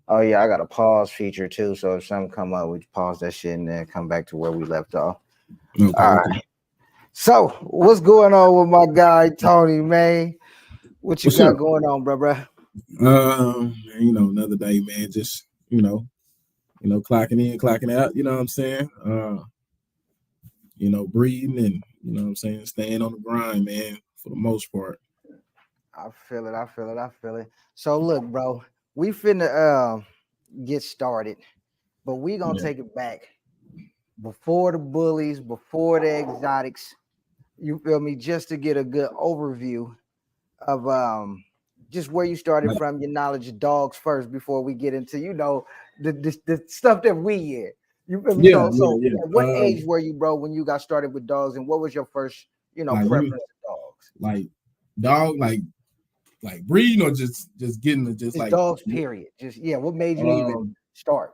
Oh yeah, I got a pause feature too. So if something come up, we pause that shit and then come back to where we left off. Okay, All okay. right. So what's going on with my guy Tony, man? What you What's got up? going on, bro? Another day, man. Just clocking in, clocking out. You know what I'm saying? Breathing and staying on the grind, man. For the most part. I feel it. I feel it. I feel it. So look, bro, we finna get started, but we gonna Yeah. take it back before the bullies, before the exotics. You feel me? Just to get a good overview of just where you started Like, from, your knowledge of dogs first before we get into the stuff that we in. You feel me? yeah, So yeah, at yeah. what age were you, bro, when you got started with dogs, and what was your first Let me preference to dogs? like dog, like breeding or just getting it, just Just like dogs, period. Just what made you even um start?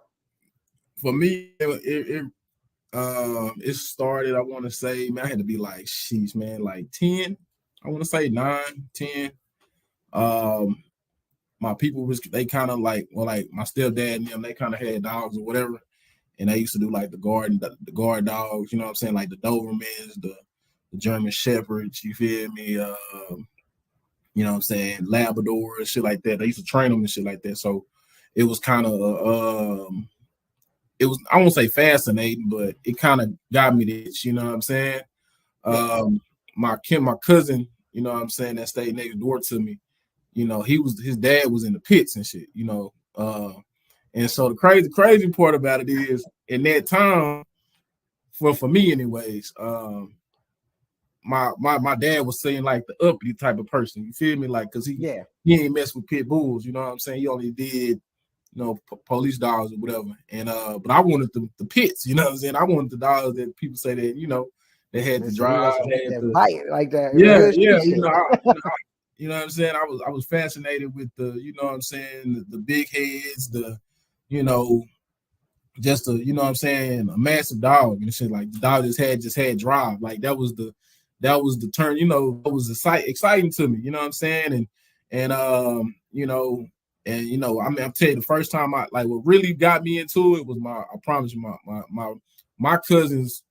for me it started. I want to say, man, I had to be like, sheesh, man, like 10. I want to say 9, 10. Um, my people was they kind of like my stepdad and them. They kind of had dogs or whatever, and they used to do like the guard dogs. You know what I'm saying? Like the Dobermans, the German Shepherds. You feel me? You know what I'm saying? Labrador and shit like that. They used to train them and shit like that. So it was kind of it was, I won't say fascinating, but it kind of got me the itch. You know what I'm saying? My cousin, you know what I'm saying, that stayed next door to me. His dad was in the pits and shit. And so the crazy part about it is, in that time, for me anyways, my dad was saying like the uppity type of person. You feel me? Like, cause he ain't mess with pit bulls. You know what I'm saying? He only did police dogs or whatever. And but I wanted the pits. You know what I'm saying? I wanted the dogs that people say that they had to Listen, he drive, wants to make had that to bite like that. yeah, Real yeah. street shit. You know what I'm saying? I was fascinated with the, you know what I'm saying, the big heads, the, just a, you know what I'm saying, a massive dog and shit. Like the dog just had drive. Like that was the turn, that was exciting to me, you know what I'm saying? I mean, I'm telling you, the first time what really got me into it was I promise you, my cousin's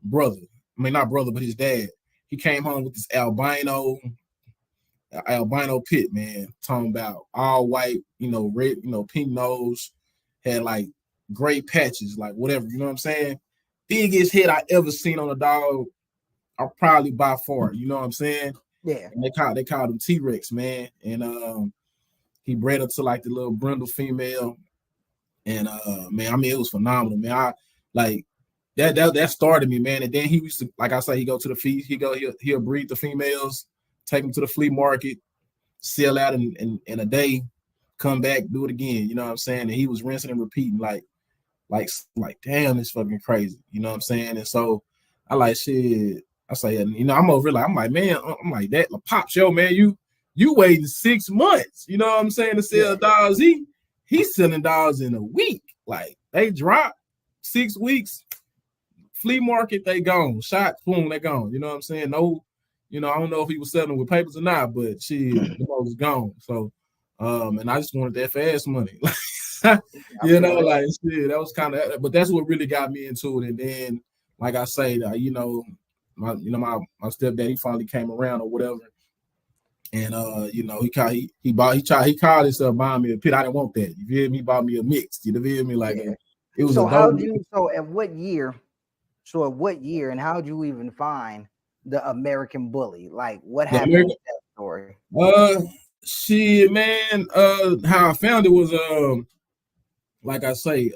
brother. I mean, not brother, but his dad. He came home with this albino pit, man. Talking about all white, red, pink nose, had like gray patches, like whatever, you know what I'm saying? Biggest head I ever seen on a dog, probably by far, you know what I'm saying? Yeah. And they called him T-Rex, man. And he bred up to like the little brindle female. And man, I mean, it was phenomenal, man. I like that started me, man. And then he used to, like I say, he go to the feed, he'll breed the females, take them to the flea market, sell out in a day, come back, do it again. You know what I'm saying? And he was rinsing and repeating, like damn, it's fucking crazy. You know what I'm saying? And so I like shit. I say, I'm over like, I'm like, man, I'm like that. Pop show, man, you waiting 6 months. You know what I'm saying, to sell dollars. He's selling dollars in a week. Like they drop 6 weeks. Flea market, they gone. Shot, boom, they gone. You know what I'm saying? No, I don't know if he was selling with papers or not, but shit, the was gone. So, and I just wanted that fast money. Like shit, that was kind of, but that's what really got me into it. And then, like I say, my stepdad, he finally came around or whatever. And he called himself buying me a pit. I didn't want that. You feel me? He bought me a mixed. You feel me? Like it was So a dope. at what year? So at what year and how did you even find the American Bully? Like what happened with that story? Shit, man. How I found it was like I say,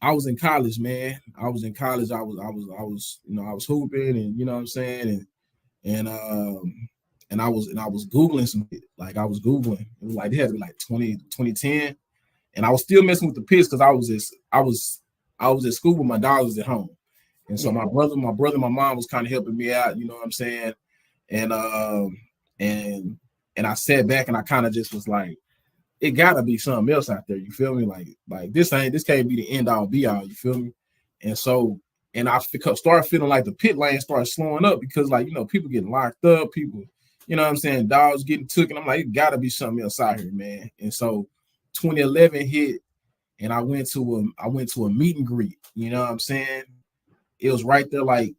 I was in college, man. I was in college. I was hooping, and you know what I'm saying, and I was Googling some, like I was Googling. It was like, it had to be like 2010. And I was still messing with the pits because I was at school, but my dog was at home. And so my brother, my mom was kind of helping me out, you know what I'm saying? And I sat back and I kind of just was like, it gotta be something else out there. You feel me? Like this can't be the end all be all. You feel me? And so, and I started feeling like the pit lane started slowing up because, like, people getting locked up, people, you know what I'm saying, dogs getting took, and I'm like, it gotta be something else out here, man. And so 2011 hit, and I went to a meet and greet. You know what I'm saying? It was right there, like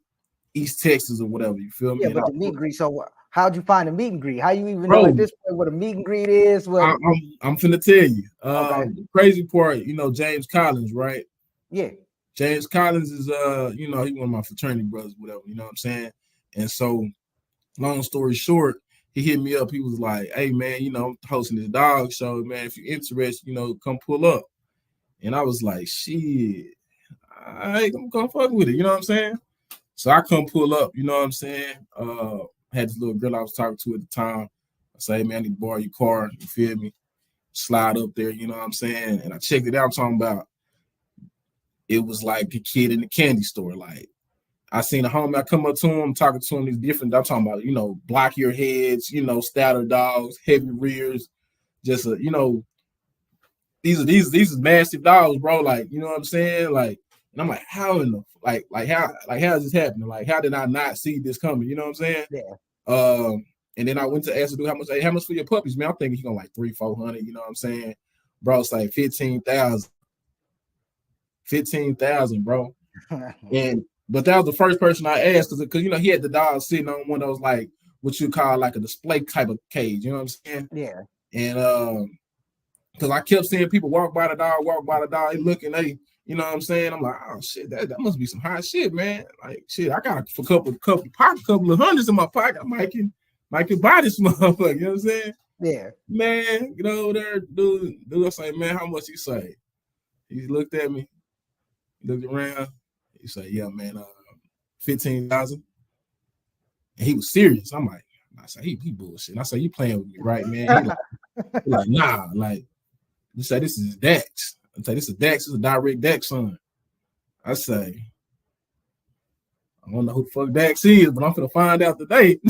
East Texas or whatever. You feel me? Yeah, And but the meet and greet. So how'd you find the meet and greet? How you even know bro, at this point what a meet and greet is? What? I'm finna tell you. Okay. The crazy part, you know, James Collins, right? Yeah. James Collins is you know, he one of my fraternity brothers, whatever, you know what I'm saying? And so, long story short, he hit me up. He was like, hey man, you know, I'm hosting this dog show, man. If you're interested, you know, come pull up. And I was like, shit, I ain't gonna come fuck with it, you know what I'm saying? So I come pull up, you know what I'm saying? Had this little girl I was talking to at the time. I say, hey man, I need to borrow your car, you feel me? Slide up there, you know what I'm saying? And I checked it out, I'm talking about it was like a kid in the candy store. Like I seen a homie, I come up to him, talking to him, these different, I'm talking about, you know, block your heads, you know, starter dogs, heavy rears, just you know, these are massive dogs, bro. Like, you know what I'm saying? Like, and I'm like, how in the how is this happening? Like, how did I not see this coming? You know what I'm saying? Yeah. And then I went to ask the dude how much for your puppies, man. I'm thinking he's gonna like 300-400, you know what I'm saying? Bro, it's like 15,000. 15,000, bro. But that was the first person I asked because you know he had the dog sitting on one of those like what you call like a display type of cage, you know what I'm saying? Yeah. And because I kept seeing people walk by the dog, they looking, you know what I'm saying? I'm like, oh shit, that must be some high shit, man. Like shit, I got a couple of hundreds in my pocket. I might can buy this motherfucker, you know what I'm saying? Yeah. Man, get over there, dude. I say, man, how much you say? He looked at me, looked around. He said, yeah, man, 15,000. And he was serious. I'm like, I said, he bullshit. I said, you playing with me, right, man? He like, nah, like, you say this is Dax. I say, this is Dax, this is a direct Dax son. I say, I don't know who the fuck Dax is, but I'm gonna find out today.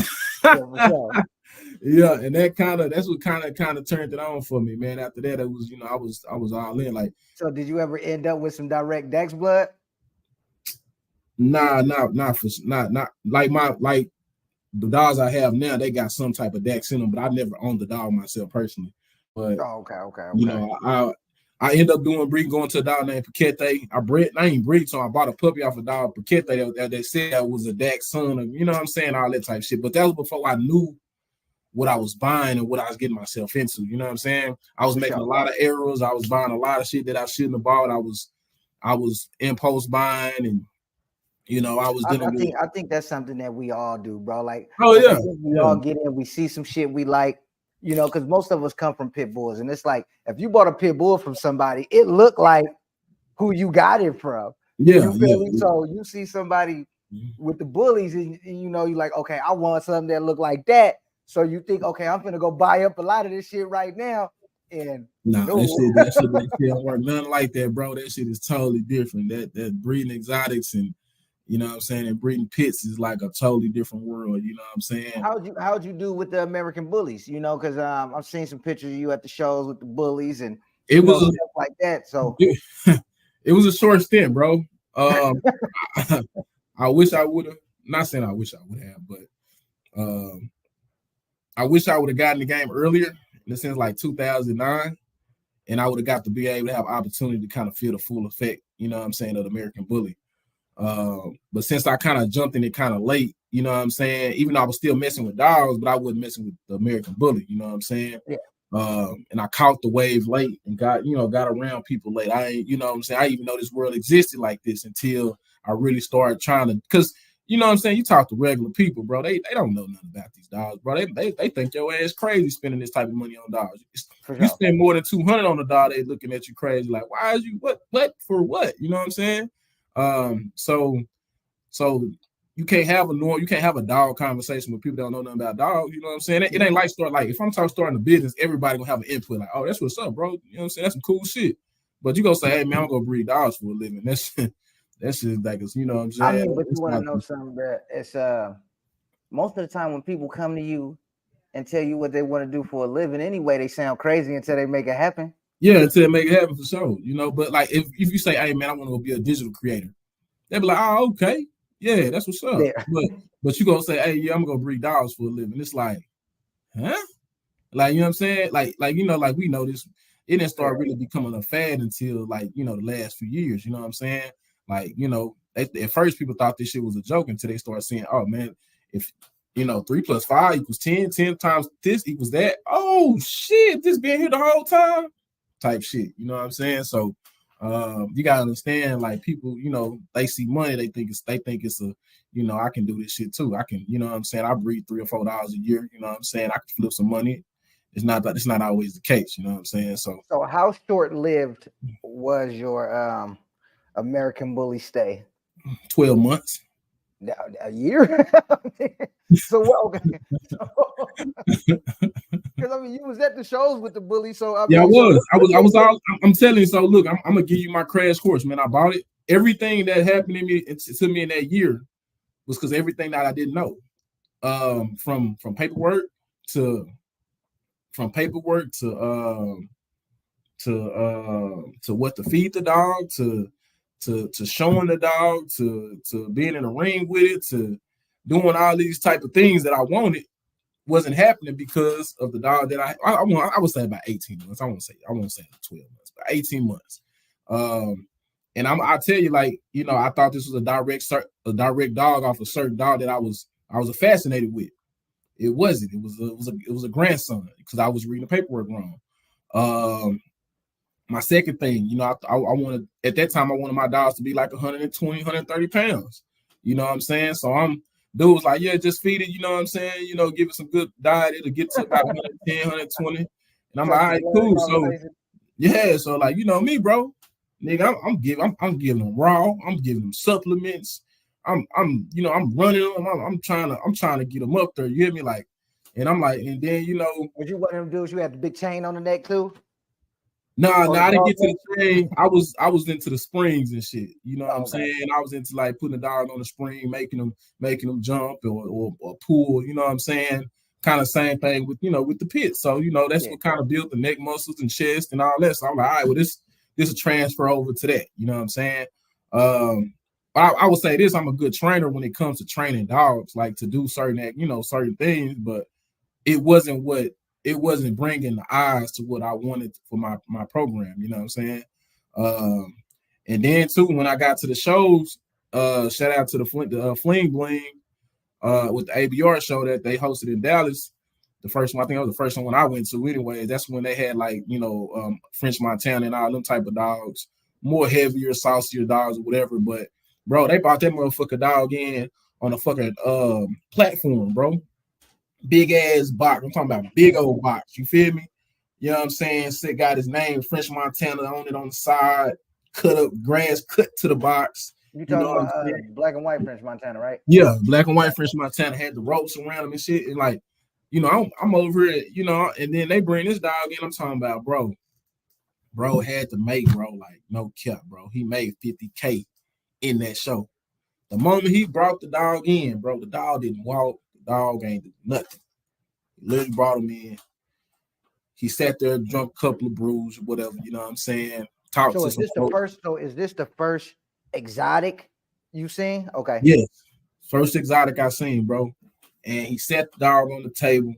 Yeah, and that's what kind of turned it on for me, man. After that, it was, you know, I was all in. Like, so did you ever end up with some direct Dax blood? Nah, not like the dogs I have now. They got some type of Dax in them, but I never owned the dog myself personally. But okay. You know, I end up going to a dog named Paquete. I ain't breed, so I bought a puppy off a dog Paquete that said that was a Dax son of, you know what I'm saying, all that type of shit. But that was before I knew what I was buying and what I was getting myself into. You know what I'm saying? I was making a lot of errors. I was buying a lot of shit that I shouldn't have bought. I was impulse buying, and you know, I was dealing I think that's something that we all do, bro. Like, yeah, we all get in, we see some shit we like, you know, because most of us come from pit bulls, and it's like if you bought a pit bull from somebody, it looked like who you got it from. Yeah, you feel me? So you see somebody with the bullies, and you know, you're like, okay, I want something that look like that. So you think, okay, I'm gonna go buy up a lot of this shit right now. And that shit don't work nothing like that, bro. That shit is totally different. That breeding exotics and, you know what I'm saying, and breeding pits is like a totally different world. You know what I'm saying? How'd you do with the American bullies? You know, because I've seen some pictures of you at the shows with the bullies and it was stuff like that. So it was a short stint, bro. I wish I would have. Not saying I wish I would have, but I wish I would have gotten the game earlier. In the sense, like 2009, and I would have got to be able to have opportunity to kind of feel the full effect, you know what I'm saying, of the American bully. But since I kind of jumped in it kind of late, you know what I'm saying, even though I was still messing with dogs, but I wasn't messing with the American bully, you know what I'm saying? Yeah. And I caught the wave late and got around people late. You know what I'm saying? I even know this world existed like this until I really started trying to, because you know what I'm saying? You talk to regular people, bro. They don't know nothing about these dogs, bro. They think your ass crazy spending this type of money on dogs. You spend more than $200 on a dog, they looking at you crazy. Like, why is you what for what? You know what I'm saying? So you can't have a dog conversation with people that don't know nothing about dogs. You know what I'm saying? It ain't like if I'm starting a business, everybody gonna have an input. Like, oh, that's what's up, bro. You know what I'm saying? That's some cool shit. But you gonna say, hey man, I'm gonna breed dogs for a living. That's just like, you know what I'm saying? I mean, but you want to know something, bro? It's most of the time when people come to you and tell you what they want to do for a living, anyway, they sound crazy until they make it happen. Yeah, until they make it happen for sure. You know, but like if you say, hey man, I want to be a digital creator, they be like, oh, okay, yeah, that's what's up. Yeah. But you gonna say, hey, yeah, I'm gonna breed dogs for a living. It's like, huh? Like, you know what I'm saying? Like, you know, like we know this. it didn't start really becoming a fad until like, you know, the last few years. You know what I'm saying? Like, you know, at first people thought this shit was a joke until they started saying, oh man, if you know 3 + 5 = 10, 10 times this equals that. Oh shit, this been here the whole time, type shit. You know what I'm saying? So you gotta understand, like people, you know, they see money, they think it's a, you know, I can do this shit too. I can, you know what I'm saying? I breathe $3 or $4 a year. You know what I'm saying? I can flip some money. It's not always the case. You know what I'm saying? So how short-lived was your American Bully stay? 12 months. A year? So what? Okay. Because I mean, you was at the shows with the Bully, so I mean, yeah, I was all. I'm telling you. So look, I'm gonna give you my crash course, man. I bought it. Everything that happened to me in that year was because everything that I didn't know, from paperwork to what to feed the dog, to showing the dog, to being in the ring with it, to doing all these type of things that I wanted wasn't happening because of the dog that I would say about 18 months. I won't say 12 months, but 18 months. And I tell you, like, you know, I thought this was a direct dog off a certain dog that I was fascinated with. It wasn't. It was a grandson because I was reading the paperwork wrong. My second thing, you know, I wanted at that time I wanted my dogs to be like 120, 130 pounds. You know what I'm saying? So dude was like, yeah, just feed it, you know what I'm saying? You know, give it some good diet, it'll get to about 110, 120. And I'm like, all right, cool. So yeah, so like, you know me, bro. Nigga, I'm giving them raw, I'm giving them supplements. I'm you know, I'm running them. I'm trying to get them up there. You hear me? Like, and I'm like, and then you know, was you one of them dudes? You had the big chain on the neck too? No, I didn't get to the train. I was into the springs and shit. You know what I'm saying? I was into like putting the dog on the spring, making them jump or pull. You know what I'm saying? Kind of same thing with, you know, with the pit. So, you know, that's what kind of built the neck muscles and chest and all that. So I'm like, all right, well, this will transfer over to that. You know what I'm saying? I would say this: I'm a good trainer when it comes to training dogs, like to do certain things, but it wasn't bringing the eyes to what I wanted for my program. You know what I'm saying? And then too, when I got to the shows, shout out to the Fling Bling with the ABR show that they hosted in Dallas. The first one, I think that was the first one I went to anyway. That's when they had like, you know, French Montana and all them type of dogs, more heavier, saucier dogs or whatever. But bro, they brought that motherfucker dog in on a fucking platform, bro. Big ass box. I'm talking about big old box. You feel me? You know what I'm saying? Sick got his name, French Montana, on it on the side, cut up grass, cut to the box. You talking about black and white French Montana, right? Yeah, black and white French Montana had the ropes around him and shit. And like, you know, I'm over it, you know, and then they bring this dog in. I'm talking about, bro had to make, bro, like no cap, bro. He made 50K in that show. The moment he brought the dog in, bro, the dog didn't walk. The dog ain't do nothing. He literally brought him in. He sat there, drunk a couple of brews, or whatever, you know what I'm saying? Talked so to is this the first? So is this the first exotic you seen? Okay. Yes. First exotic I seen, bro. And he sat the dog on the table.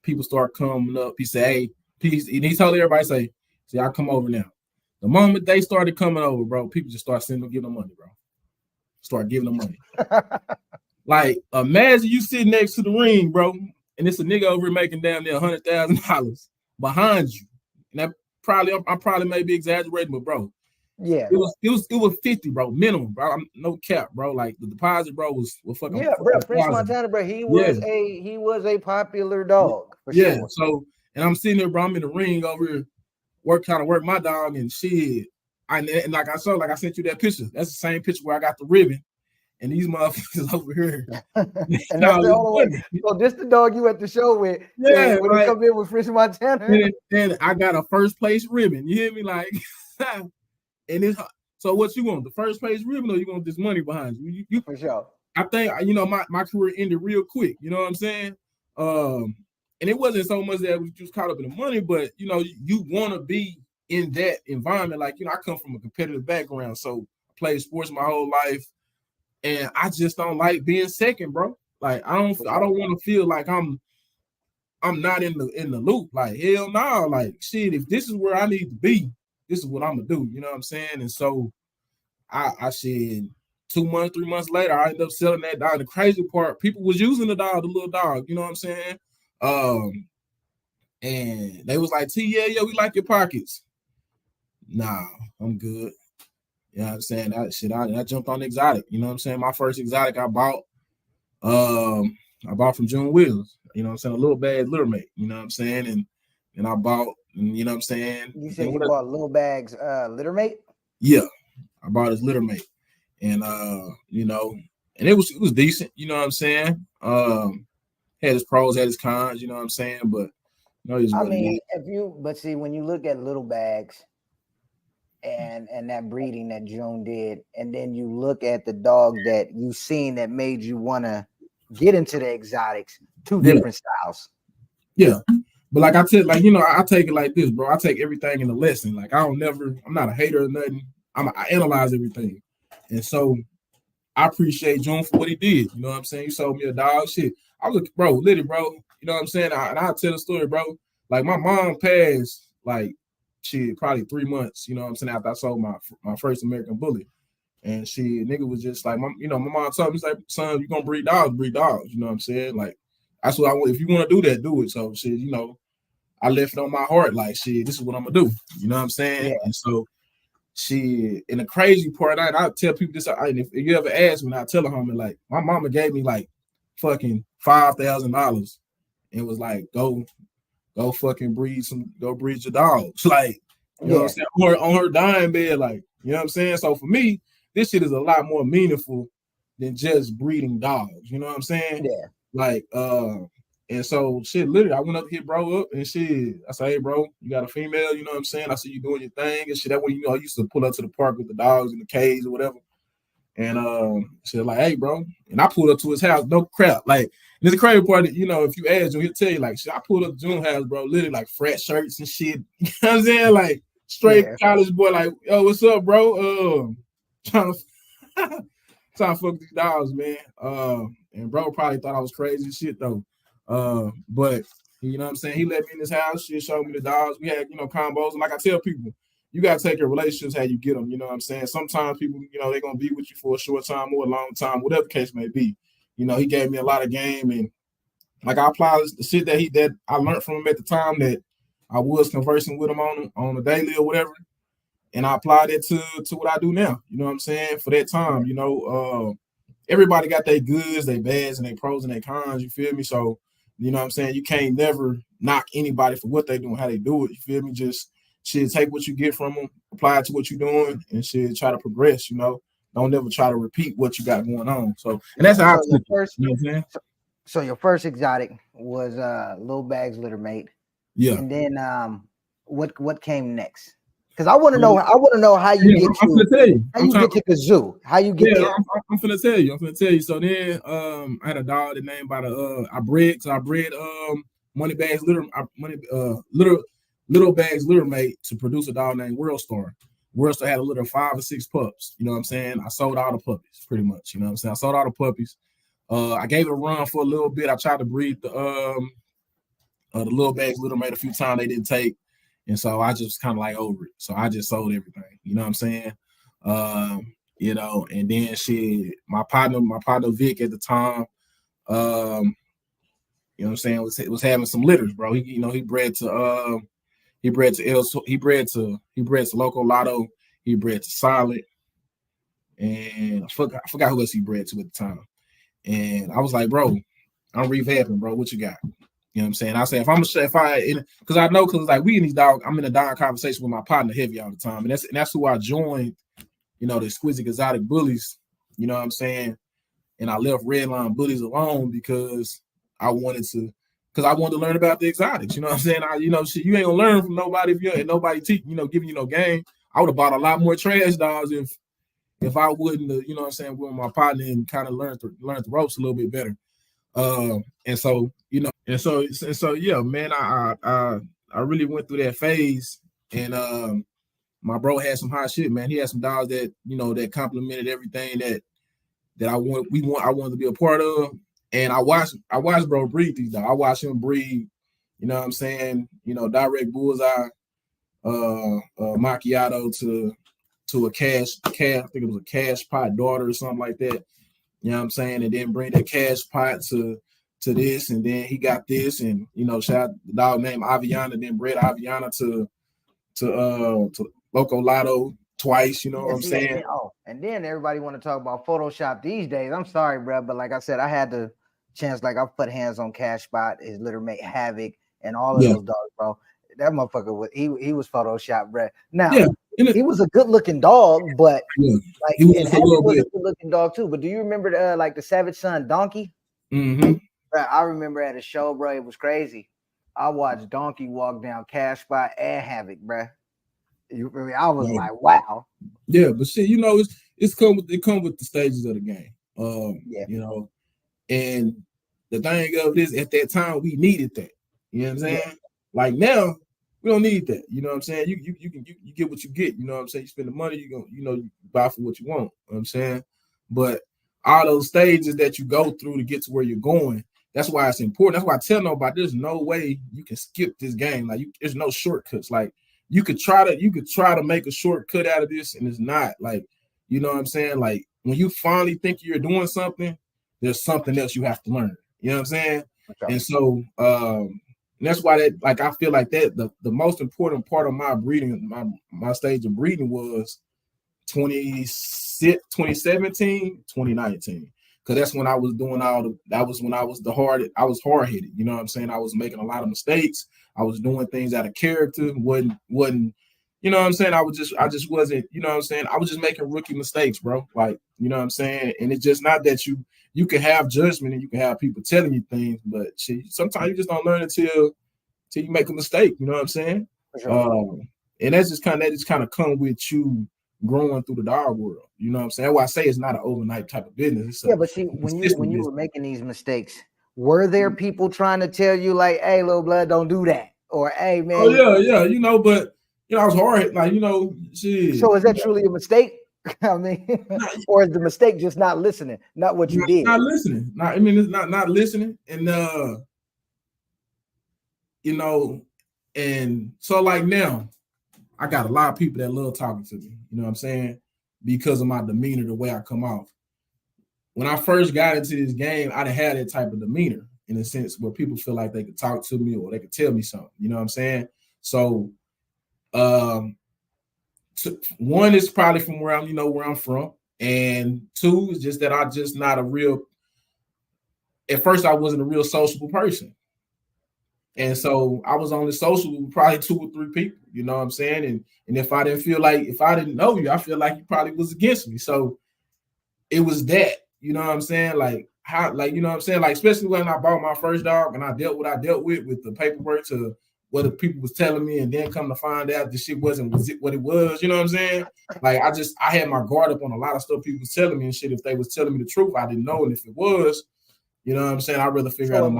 People start coming up. He said, hey, peace. And he told everybody, say, I'll come over now. The moment they started coming over, bro, people just start sending them, giving them money, bro. Start giving them money. Like, imagine you sitting next to the ring, bro, and it's a nigga over here making damn near $100,000 behind you. And that I probably may be exaggerating, but bro, yeah, it was 50, bro, minimum, bro. I'm no cap, bro. Like the deposit, bro, was fucking. Yeah, bro, French Montana, bro. He was a popular dog for sure. So, and I'm sitting there, bro. I'm in the ring over here, work my dog and shit. And like I sent you that picture. That's the same picture where I got the ribbon. And these motherfuckers over here. And that's the only way. So this the dog you at the show with. Yeah, when you come in with French Montana. And I got a first place ribbon. You hear me? Like, and it's so what you want? The first place ribbon, or you want this money behind you? You for sure. I think, you know, my career ended real quick. You know what I'm saying? And it wasn't so much that we just caught up in the money, but you know, you want to be in that environment. Like, you know, I come from a competitive background, so I played sports my whole life. And I just don't like being second, bro. Like I don't want to feel like I'm I'm not in the loop. Like, hell no, like shit, if this is where I need to be, this is what I'm gonna do. You know what I'm saying? And so I said 2 months, 3 months later, I ended up selling that dog. The crazy part, people was using the little dog, you know what I'm saying? And they was like, T, yeah, we like your pockets. Nah, I'm good. You know what I'm saying? That shit, I jumped on exotic. You know what I'm saying? My first exotic I bought from June Wheels. You know what I'm saying? A little bad litter mate. You know what I'm saying? And I bought, you know what I'm saying? You said you bought Little Bags litter mate? Yeah, I bought his litter mate. And you know, and it was decent, you know what I'm saying? Had his pros, had his cons, you know what I'm saying? But you know, I mean, see, when you look at Little Bags and that breeding that June did, and then you look at the dog that you seen that made you want to get into the exotics, two different styles. Yeah. But like I said, like, you know, I take it like this, bro. I take everything in a lesson. Like I'm not a hater or nothing. I analyze everything. And so I appreciate June for what he did. You know what I'm saying? He sold me a dog. Shit. I was, bro, literally, bro. You know what I'm saying? And I'll tell the story, bro. Like my mom passed, like, shit, probably 3 months, you know what I'm saying, after I sold my first American Bully. And nigga was just like, my mom told me, he's like, son, you gonna breed dogs, you know what I'm saying? Like, that's what I want. If you want to do that, do it. So shit, you know, I left it on my heart, like, shit, this is what I'm gonna do. You know what I'm saying? Yeah. And so and the crazy part, I tell people this, and if you ever ask me, I tell a homie, like, my mama gave me like fucking $5,000 and was like, go fucking breed your dogs. Like, you know what I'm saying? On her dying bed, like, you know what I'm saying? So for me, this shit is a lot more meaningful than just breeding dogs. You know what I'm saying? Yeah. Like, and so shit, literally, I went up here, bro, up, and shit, I said, hey, bro, you got a female, you know what I'm saying? I see you doing your thing and shit. That way, you know, I used to pull up to the park with the dogs in the cage or whatever. And said, like, hey, bro. And I pulled up to his house, no crap. Like, there's a crazy part that, you know, if you ask him, he'll tell you, like, shit, I pulled up to June's house, bro, literally like frat shirts and shit. You know what I'm saying? Like, straight college boy, like, yo, what's up, bro? Trying to fuck these dogs, man. And bro probably thought I was crazy as shit though. But you know what I'm saying? He let me in his house, she showed me the dogs. We had, you know, combos. And like I tell people, you gotta take your relationships how you get them. You know what I'm saying? Sometimes people, you know, they're gonna be with you for a short time or a long time, whatever the case may be. You know, he gave me a lot of game, and like I applied the shit that I learned from him at the time that I was conversing with him on a daily or whatever. And I applied it to what I do now. You know what I'm saying? For that time, you know, everybody got their goods, their bads, and their pros and their cons. You feel me? So, you know what I'm saying? You can't never knock anybody for what they do and how they do it. You feel me? Just shit, take what you get from them, apply it to what you're doing, and shit, try to progress. You know, don't never try to repeat what you got going on. So, and that's how I took it. You know what I'm saying? So your first exotic was Lil Bags Litter Mate. Yeah. And then what came next? Because I want to know how you get to the zoo. How you get there? I'm finna tell you. So then I had a dog that named by I bred Money Bags Little Bags Litter Mate to produce a dog named World Star. World Star had a litter of 5 or 6 pups. You know what I'm saying? I sold all the puppies pretty much. You know what I'm saying? I sold all the puppies. I gave it a run for a little bit. I tried to breed the Little Bags Litter Mate a few times. They didn't take. And so I just kind of like over it. So I just sold everything. You know what I'm saying? You know, and then shit, my partner Vic at the time, you know what I'm saying, was having some litters, bro. He bred to Loco Lotto, he bred to Solid, and I forgot who else he bred to at the time. And I was like, bro, I'm revamping, bro. What you got? You know what I'm saying? I say because I know, because like we in these dog, I'm in a dog conversation with my partner Heavy all the time, and that's who I joined. You know, the Exquisite Exotic Bullies. You know what I'm saying? And I left Redline Bullies alone because I wanted to learn about the exotics. You know what I'm saying? Shit, you ain't gonna learn from nobody if you ain't nobody giving you no game. I would have bought a lot more trash dogs if I wouldn't, you know what I'm saying, with my partner and kind of learn the ropes a little bit better. And so, you know, and so yeah, man, I really went through that phase, and my bro had some hot shit, man. He had some dogs that, you know, that complemented everything that I wanted to be a part of. And I watched bro breed these dogs. I watched him breed You know what I'm saying? You know, direct bullseye, macchiato to a cash, I think it was a cash pot daughter or something like that. You know what I'm saying? And then bring that cash pot to this, and then he got this, and you know, shout out the dog named Aviana, then bred Aviana to Loco Lotto twice. You know what I'm saying? And then everybody want to talk about Photoshop these days. I'm sorry, bro, but like I said, I had the chance. Like I've put hands on Cash Spot, his litter mate Havoc, and all of those dogs, bro. That motherfucker was he was Photoshop, bro. Now he was a good looking dog, but like he was and Havoc was a good looking dog too. But do you remember like the Savage Son Donkey? Mm-hmm. Bro, I remember at a show, bro. It was crazy. I watched Donkey walk down Cash Spot and Havoc, bro. I was like, wow. Yeah, but shit, you know, it come with the stages of the game. You know, and the thing of this, at that time we needed that. You know what I'm saying? Yeah. Like now, we don't need that. You know what I'm saying? You get what you get. You know what I'm saying? You spend the money, you buy for what you want. You know what I'm saying? But all those stages that you go through to get to where you're going, that's why it's important. That's why I tell nobody there's no way you can skip this game. Like there's no shortcuts. Like you could try to make a shortcut out of this, and it's not. Like, you know what I'm saying? Like when you finally think you're doing something, there's something else you have to learn. You know what I'm saying? Okay. And so and that's why that, like, I feel like that the most important part of my breeding, my stage of breeding was 2017, 2019. Because that's when I was doing that was when I was hard-headed. You know what I'm saying? I was making a lot of mistakes. I was doing things out of character. Wasn't, you know what I'm saying? I just wasn't, you know what I'm saying? I was just making rookie mistakes, bro. Like, you know what I'm saying? And it's just not that you can have judgment and you can have people telling you things, but sometimes you just don't learn until you make a mistake. You know what I'm saying? Sure. And that just kind of come with you growing through the dog world. You know what I'm saying? That's why I say it's not an overnight type of business. But see, when you were making these mistakes, were there people trying to tell you like, "Hey, little blood, don't do that," or "Hey, man"? Oh yeah, you know, but you know, I was hard, like, you know, shit. So is that truly a mistake? I mean, or is the mistake just not listening, not what you did? Not listening. It's not listening, and you know, and so like now, I got a lot of people that love talking to me. You know what I'm saying? Because of my demeanor, the way I come off. When I first got into this game, I didn't have that type of demeanor in a sense where people feel like they could talk to me or they could tell me something. You know what I'm saying? So, one is probably from where I'm from, and two is just that I just not a real. At first, I wasn't a real sociable person, and so I was only social with probably 2 or 3 people. You know what I'm saying? And if I didn't know you, I feel like you probably was against me. So it was that. You know what I'm saying? Like how, like, you know what I'm saying? Like, especially when I bought my first dog and I dealt with the paperwork to what the people was telling me, and then come to find out the shit wasn't what it was. You know what I'm saying? Like I had my guard up on a lot of stuff people was telling me and shit. If they was telling me the truth, I didn't know, and if it was, you know what I'm saying, I'd rather figure out.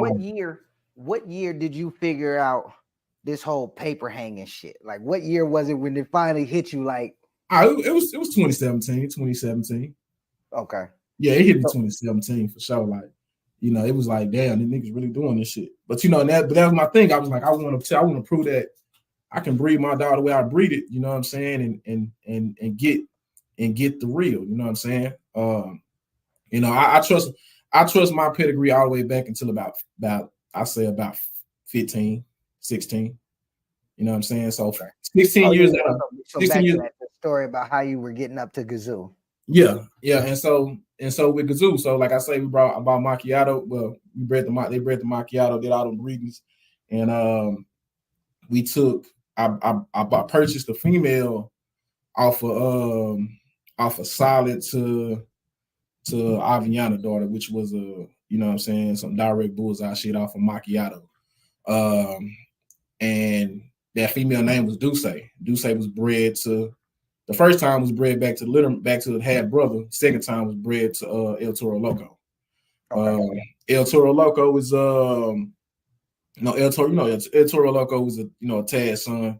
What year did you figure out this whole paper hanging shit? Like, what year was it when it finally hit you? Like, it was 2017. Okay. Yeah, it hit me 2017 for sure. Like, you know, it was like, damn, these niggas really doing this shit. But you know, that was my thing. I was like, I want to prove that I can breed my dog the way I breed it. You know what I'm saying? And get the real. You know what I'm saying? You know, I trust my pedigree all the way back until about 15, 16. You know what I'm saying? So 16 years out. So 16 years. The story about how you were getting up to Gazoo. Yeah. And so with Gazoo, so like I say, I bought macchiato. Well, they bred the macchiato, did all the breedings, and I purchased a female off of Solid to Aviana daughter, which was you know what I'm saying, some direct bullseye shit off of macchiato, and that female name was Duce. Duce was bred to. The first time was bred back to the half brother. Second time was bred to El Toro Loco. Okay. El Toro Loco is El Toro Loco was a Tad son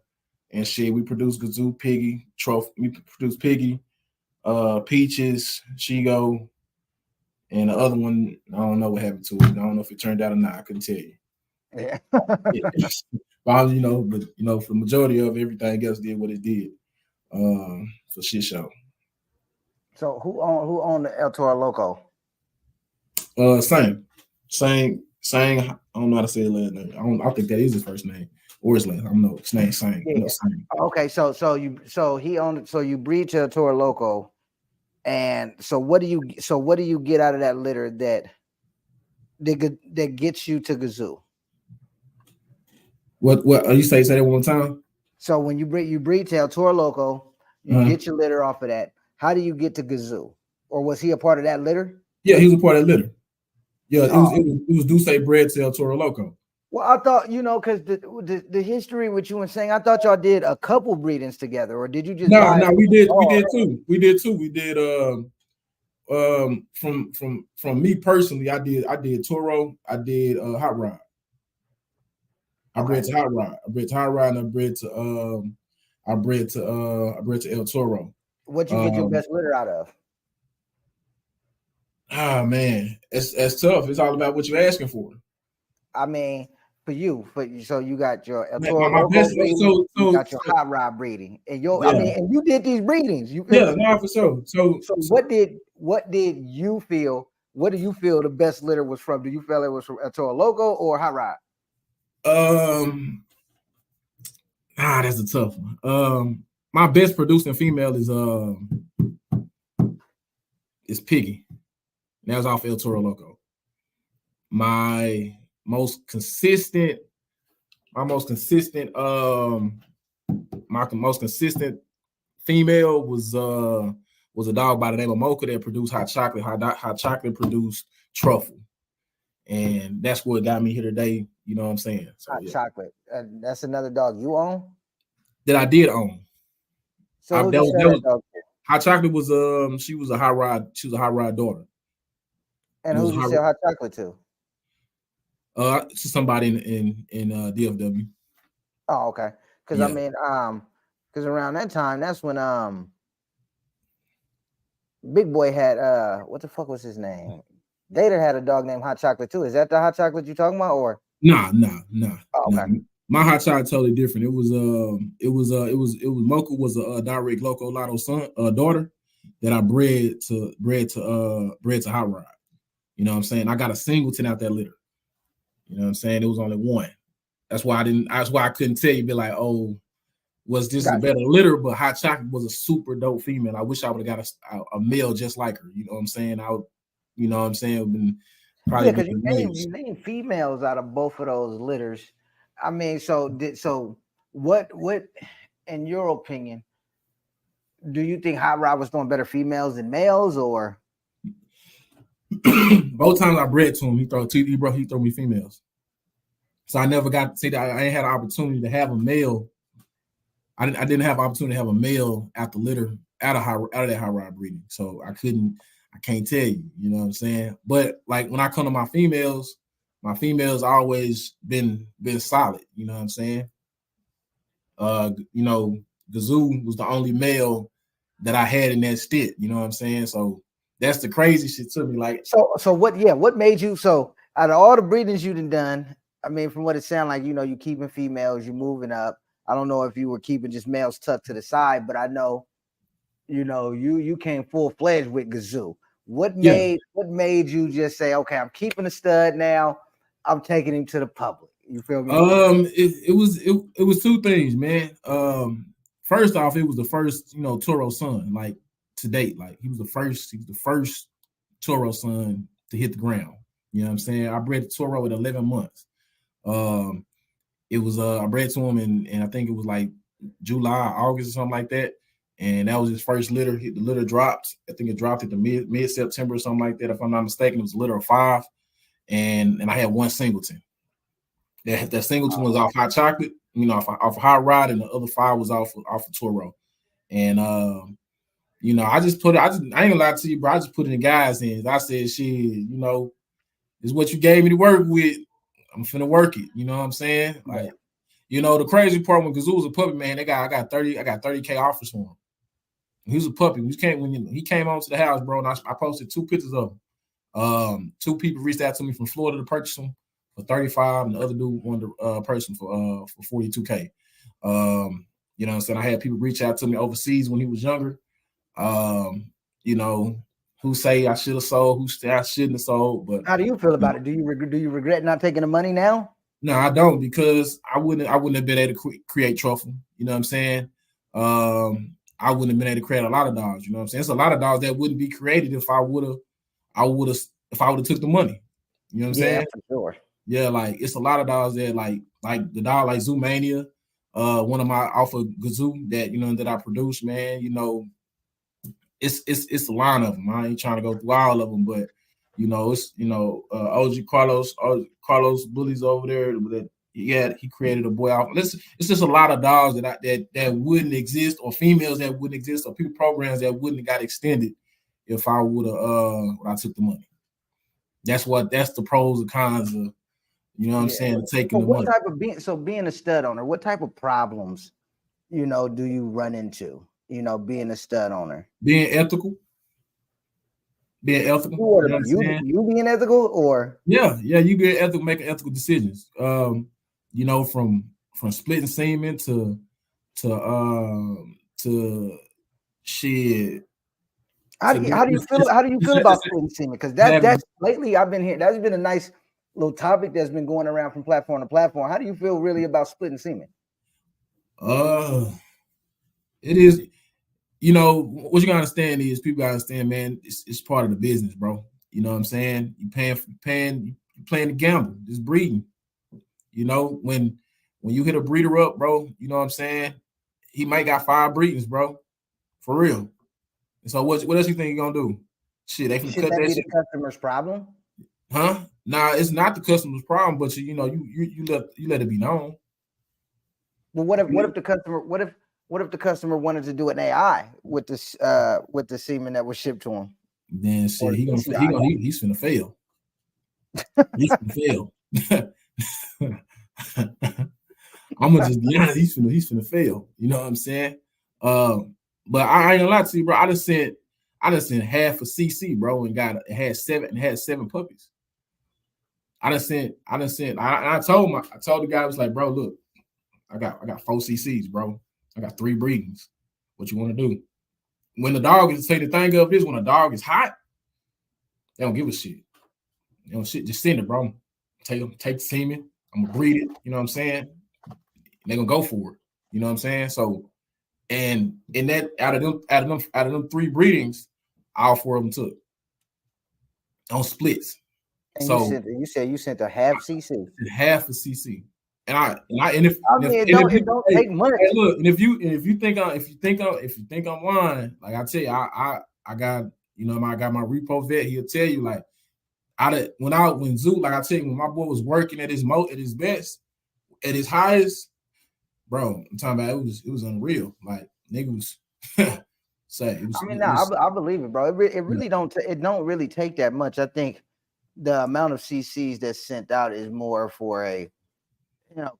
and shit. We produced Gazoo, Piggy, Trophy. We produced Piggy, Peaches, Shigo, and the other one, I don't know what happened to it. I don't know if it turned out or not. I couldn't tell you. Yeah. Yeah. But for the majority of everything else did what it did. For shit show. So who owned the El Toro Loco? Same. I don't know how to say his last name. I think that is his first name or his last. I don't know. His name Same. Yeah. I know Same. Okay, so he owned so you breed to El Toro Loco, and so what do you get out of that litter that gets you to Gazoo? What you say that one time? So when you breed to El Toro Loco, you get your litter off of that. How do you get to Gazoo? Or was he a part of that litter? Yeah, he was a part of that litter. Yeah, it Oh. was Duce bred to El Toro Loco. Well, I thought, because the history with you and saying, I thought y'all did a couple breedings together, or did you just No, we did too. We did from me personally, I did Toro, I did Hot Rod. I bred to Hot Rod. I bred to Hot Rod, and I bred to El Toro. What you get your best litter out of? Ah, man, it's tough. It's all about what you're asking for. I mean, so you got your El My Toro Loco best, breeding, you got your Hot Rod breeding, and and you did these breedings. For sure. So what did you feel? What do you feel the best litter was from? Do you feel it was from El Toro Loco or Hot Rod? That's a tough one. My best producing female is Piggy. That was off El Toro Loco. My most consistent female was a dog by the name of Mocha that produced hot chocolate. Hot chocolate produced truffle, and that's what got me here today. You know what I'm saying? So, hot chocolate. That's another dog you own? That I did own. So who you sell that dog to? Hot chocolate was she was a hot rod. She was a hot rod daughter. And who you sell hot chocolate to? To somebody in DFW. Oh, okay. Because because around that time, that's when Big Boy had what the fuck was his name? Gator had a dog named Hot Chocolate too. Is that the hot chocolate you talking about, or? Nah. Oh, okay. Nah. My hot chocolate totally different. It was Mocha was a direct Loco Lotto daughter that I bred to Hot Rod. You know what I'm saying? I got a singleton out that litter. You know what I'm saying? It was only one. That's why I couldn't tell you, be like, oh, was this a better litter? But Hot Chocolate was a super dope female. I wish I would have got a male just like her. You know what I'm saying? You know what I'm saying? Probably because you name females out of both of those litters. I mean, so what in your opinion, do you think Hot Rod was throwing better females than males, or? Both times I bred to him, he threw me females. So I never got to see that. I ain't had an opportunity to have a male. I didn't have an opportunity to have a male out the litter out of that Hot Rod breeding. So I can't tell you. You know what I'm saying? But like when I come to my females always been solid. You know what I'm saying? Gazoo was the only male that I had in that stit. You know what I'm saying? So that's the crazy shit to me. Like, so what made you, so out of all the breedings you done, I mean, from what it sounds like, you keeping females, you moving up. I don't know if you were keeping just males tucked to the side, but I know, you came full fledged with Gazoo. What made you just say, okay, I'm keeping a stud now, I'm taking him to the public? You feel me? It was two things, man. First off, it was the first, Toro son, like to date. Like he was the first Toro son to hit the ground. You know what I'm saying? I bred the Toro at 11 months. It was I bred to him and I think it was like July, August or something like that. And that was his first litter. The litter dropped. I think it dropped at the mid-September or something like that. If I'm not mistaken, it was a litter of 5. And I had one singleton. That singleton was off Hot Chocolate, off Hot Rod, and the other 5 was off of Toro. And I just put it. I ain't gonna lie to you, bro. I just put it in guys' hands. I said, shit, is what you gave me to work with. I'm finna work it. You know what I'm saying? Like, the crazy part when Gazoo was a puppy, man, I got 30K offers for him. He was a puppy. When he came on to the house, bro, and I posted 2 pictures of him. 2 people reached out to me from Florida to purchase him for 35, and the other dude wanted a person for 42K. You know what I'm saying? I had people reach out to me overseas when he was younger. You know, who say I should have sold, who say I shouldn't have sold. But how do you feel about it? Do you regret not taking the money now? No, I don't, because I wouldn't have been able to create truffle. You know what I'm saying? I wouldn't have been able to create a lot of dogs. You know what I'm saying? It's a lot of dogs that wouldn't be created if I would have took the money. You know what I'm saying? For sure. Yeah, like it's a lot of dogs that like the dog like Zoomania, one of my Alpha Gazoo that I produce, man. You know, it's a line of them. I ain't trying to go through all of them, but it's OG Carlos Bullies over there. That he created a boy off. It's just a lot of dogs that wouldn't exist, or females that wouldn't exist, or people programs that wouldn't have got extended if I would have I took the money. That's the pros and cons of, you know what I'm saying, taking the money. What type of being a stud owner, what type of problems, do you run into, being a stud owner? Being ethical. You being ethical, or you get ethical, making ethical decisions. From splitting semen to shit. How do you feel about splitting semen? Because that's lately I've been here. That's been a nice little topic that's been going around from platform to platform. How do you feel really about splitting semen? It is. What you gotta understand is, people gotta understand, man, it's part of the business, bro. You know what I'm saying? You playing the gamble, just breeding. When you hit a breeder up, bro, you know what I'm saying? He might got 5 breedings, bro. For real. And so what else you think you're gonna do? Shit, they can cut that shit. The customer's problem? Huh? Nah, it's not the customer's problem, but you let it be known. But what if the customer wanted to do an AI with the semen that was shipped to him? Then shit, he's finna fail. He's finna fail. I'm gonna just be honest, he's finna fail. You know what I'm saying? But I ain't gonna lie to you, bro. I just sent half a CC, bro, and had 7 puppies. I told the guy, I was like, bro, look, I got 4 CCs, bro. I got 3 breedings. What you want to do? When the dog is, say the thing of this, when a dog is hot, they don't give a shit. They don't shit, just send it, bro. Take the semen. I'm gonna breed it. You know what I'm saying? They're gonna go for it. You know what I'm saying? So, and in that, out of them 3 breedings, all 4 of them took on splits. And so you said you sent a half CC. Half a CC. It don't take much. Hey, look, and if you think I'm lying, like I tell you, I got I got my repo vet. He'll tell you, like, when Zoo, like I tell you, when my boy was working at his best, at his highest, bro, I'm talking about it was unreal. Like, nigga was say. I believe it, bro. It really don't really take that much. I think the amount of CCs that's sent out is more for a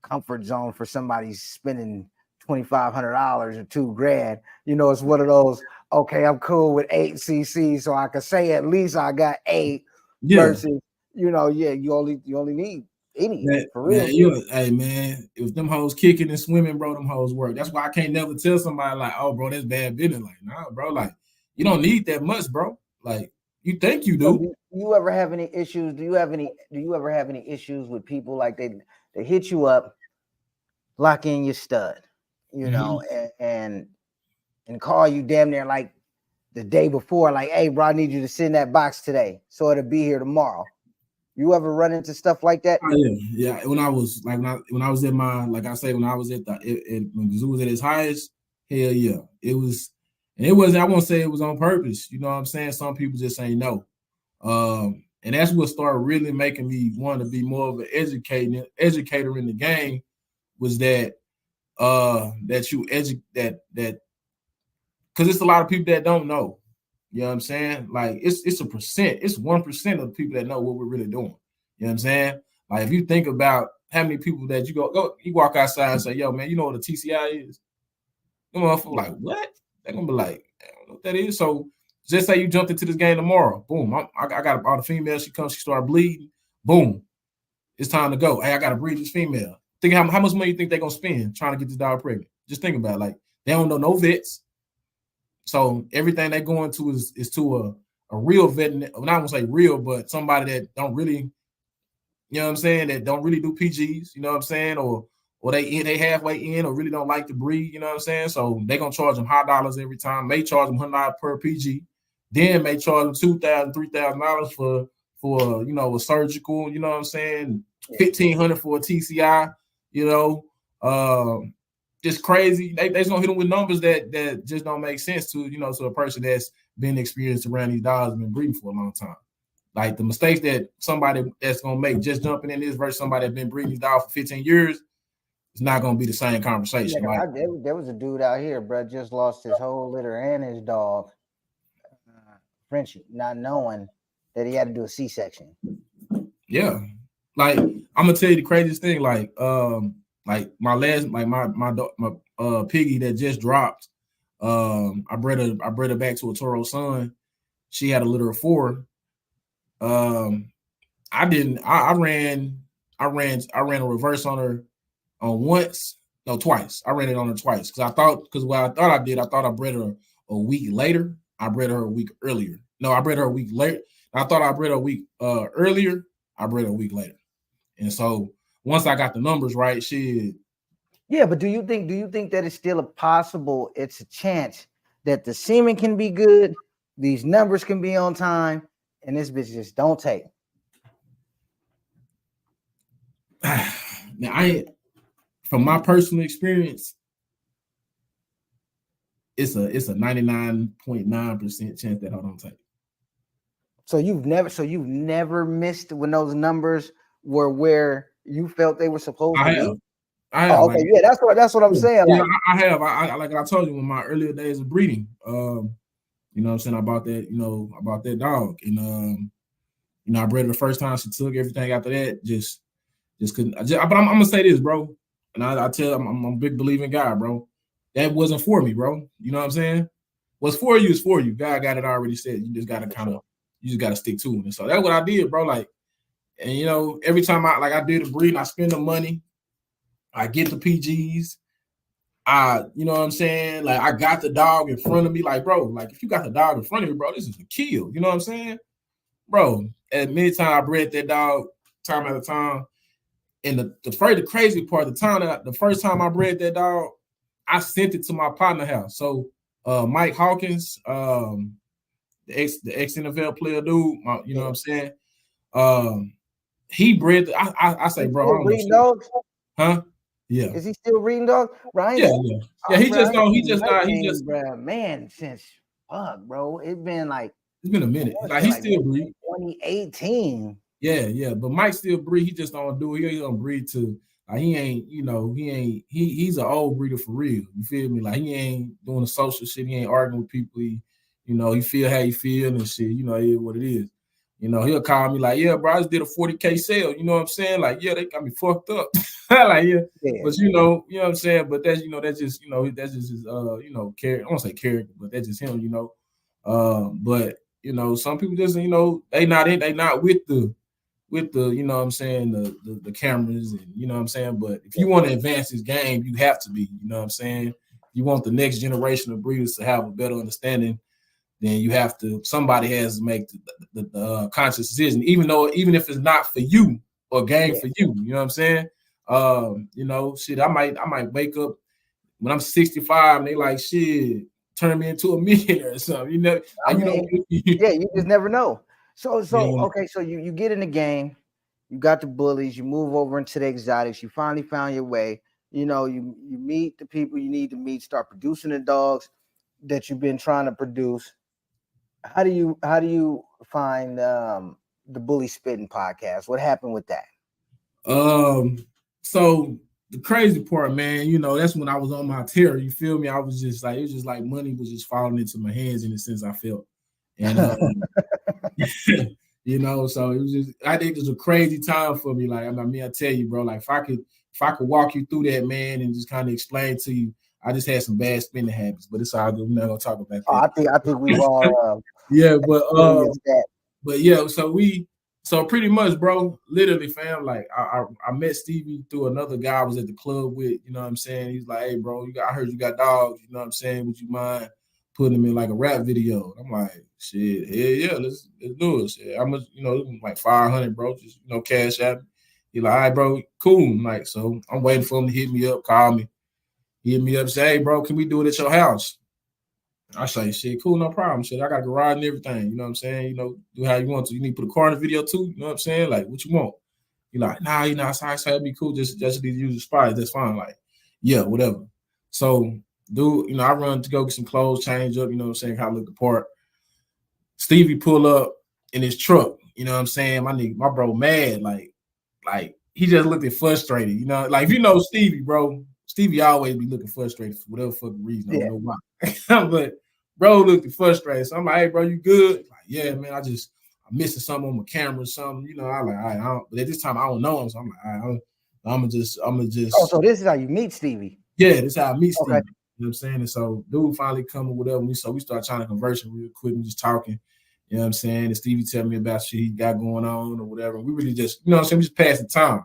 comfort zone for somebody spending $2,500 or $2,000. It's one of those, okay, I'm cool with 8 CCs, so I can say at least I got 8 versus, you only need 80 for real. Hey man, if them hoes kicking and swimming, bro, them hoes work. That's why I can't never tell somebody like, oh, bro, that's bad business. Like, nah, bro, like, you don't need that much, bro. Like, you think you do. Do you ever have any issues? Do you ever have any issues with people like they hit you up, lock in your stud, and call you damn near like the day before, like, hey, bro, I need you to send that box today, so it'll be here tomorrow. You ever run into stuff like that? Oh, yeah. When I was at my, like I say, when I was when Zoo was at his highest, hell yeah, it was. And it wasn't, I won't say it was on purpose. You know what I'm saying? Some people just ain't know. And that's what started really making me want to be more of an educator in the game, was that you educate that because it's a lot of people that don't know. You know what I'm saying? Like, it's 1%. It's 1% of the people that know what we're really doing. You know what I'm saying? Like, if you think about how many people that you walk outside and say, yo, man, you know what a TCI is? Them motherfuckers like, what? They're gonna be like, I don't know what that is. So just say you jumped into this game tomorrow. Boom. I got all the females. She comes, she started bleeding. Boom. it's time to go. Hey, I got to breed this female. Think how much money you think they're going to spend trying to get this dog pregnant. Just think about it. Like, they don't know no vets. So everything they're going to is to a real vet. Not going to say real, but somebody that don't really, you know what I'm saying, that don't really do PGs, you know what I'm saying, or they halfway in or really don't like to breed, you know what I'm saying? So they're going to charge them high dollars every time. May charge them $100 per PG. Then may charge them $2,000, $3,000 for you know, a surgical, you know what I'm saying, $1,500 for a TCI, you know. Just crazy. They just gonna hit them with numbers that just don't make sense to, you know, to a person that's been experienced around these dogs and been breeding for a long time. Like the mistakes that somebody that's gonna make just jumping in this versus somebody that's been breeding these dogs for 15 years, it's not gonna be the same conversation. Yeah, like, there was a dude out here, bro, just lost his whole litter and his dog, Frenchie, not knowing that he had to do a C-section. Yeah, like I'm gonna tell you the craziest thing. Like my piggy that just dropped. I bred her back to a Toro son. She had a litter of 4. I ran a reverse on her twice. I ran it on her twice because I thought I bred her a week later. I bred her a week earlier. No, I bred her a week later. I thought I bred her a week earlier. I bred her a week later. And so once I got the numbers right, yeah, but do you think that it's still it's a chance that the semen can be good, these numbers can be on time, and this bitch just don't take? Now, from my personal experience, it's a 99.9% chance that I don't take. So you've never missed when those numbers were where you felt they were supposed to be? I have. Okay, yeah, that's what I'm saying. Yeah, I have. Like I told you in my earlier days of breeding, you know what I'm saying, about that dog. And you know, I bred her the first time. She took everything after that. Just couldn't. But I'm gonna say this, bro. And I'm a big believing guy, bro. That wasn't for me, bro. You know what I'm saying? What's for you is for you. God got it already said. You just gotta stick to it. And so that's what I did, bro. Like, and you know, every time I did the breeding, I spend the money. I get the PGs. You know what I'm saying? Like, I got the dog in front of me. Like, bro, like if you got the dog in front of me, bro, this is a kill. You know what I'm saying? Bro, at many times I bred that dog time after time. And the crazy part, the first time I bred that dog, I sent it to my partner house. So Mike Hawkins, the ex NFL player dude, you know what I'm saying? He bred I say, bro, I don't know. Dogs? Huh? Yeah. Is he still reading dogs? Ryan? Yeah. He just bro, man, since bro. It's been a minute. Like he still breed. 2018. Yeah. But Mike still breed. He just don't do it. He don't breed to he's an old breeder for real. You feel me? Like he ain't doing the social shit. He ain't arguing with people. He feel how he feel and shit. You know, it is what it is. You know, he'll call me like, yeah, bro, I just did a 40K sale. You know what I'm saying? Like, yeah, they got me fucked up. Like, yeah. But you know what I'm saying? But that's just his character. I won't say character, but that's just him, you know. But you know, some people just, you know, they not with the, you know what I'm saying, the cameras and you know what I'm saying. But if you want to advance this game, you have to be, you know what I'm saying. You want the next generation of breeders to have a better understanding, then you have to, somebody has to make the conscious decision, even if it's not for you or game for you, you know what I'm saying? You know, shit, I might wake up when I'm 65 and they like, shit, turn me into a millionaire or something, you know? You just never know. So okay, so you get in the game, you got the bullies, you move over into the exotics, you finally found your way, you know, you meet the people you need to meet, start producing the dogs that you've been trying to produce. How do you find the Bully Spittin Podcast? What happened with that? So the crazy part, man, you know, that's when I was on my terror. You feel me? I was just like, it was just like money was just falling into my hands in the sense I felt. And you know, so it was just, I think it was a crazy time for me. Like, I mean, I tell you, bro, like if I could walk you through that, man, and just kind of explain to you, I just had some bad spending habits, but it's all good. We're not gonna talk about that. I think we've all yeah, but yeah, So pretty much, bro, literally, fam, like I met Stevie through another guy I was at the club with, you know what I'm saying? He's like, hey, bro, I heard you got dogs, you know what I'm saying? Would you mind putting them in like a rap video? I'm like, shit, yeah, let's do it. Shit. I'm like 500, bro, just, cash out. He like, all right, bro, cool. I'm like, so I'm waiting for him to hit me up, call me. He hit me up, say, hey, bro, can we do it at your house? I say, shit, cool, no problem. Shit, I got a garage and everything. You know what I'm saying? Do how you want to. You need to put a car in the video too. You know what I'm saying? Like, what you want? You like, nah, I say it'd be cool. Just need to use the spot. That's fine. Like, yeah, whatever. So, dude, I run to go get some clothes, change up. You know what I'm saying? How I look the part. Stevie pull up in his truck. You know what I'm saying? My bro, mad. Like he just looking frustrated. You know, like if you know Stevie, bro. Stevie always be looking frustrated for whatever fucking reason. I don't know why. But bro looking frustrated. So I'm like, hey, bro, you good? Like, yeah, man, I'm missing something on my camera or something. I like, all right, but at this time I don't know him. So I'm like, all right, I'm gonna just. Oh, so this is how you meet Stevie? Yeah, this is how I meet Stevie. Okay. You know what I'm saying? And so dude finally come or whatever. We start trying to converse real quick and just talking. You know what I'm saying? And Stevie tell me about shit he got going on or whatever. We really just, you know what I'm saying, we just pass the time.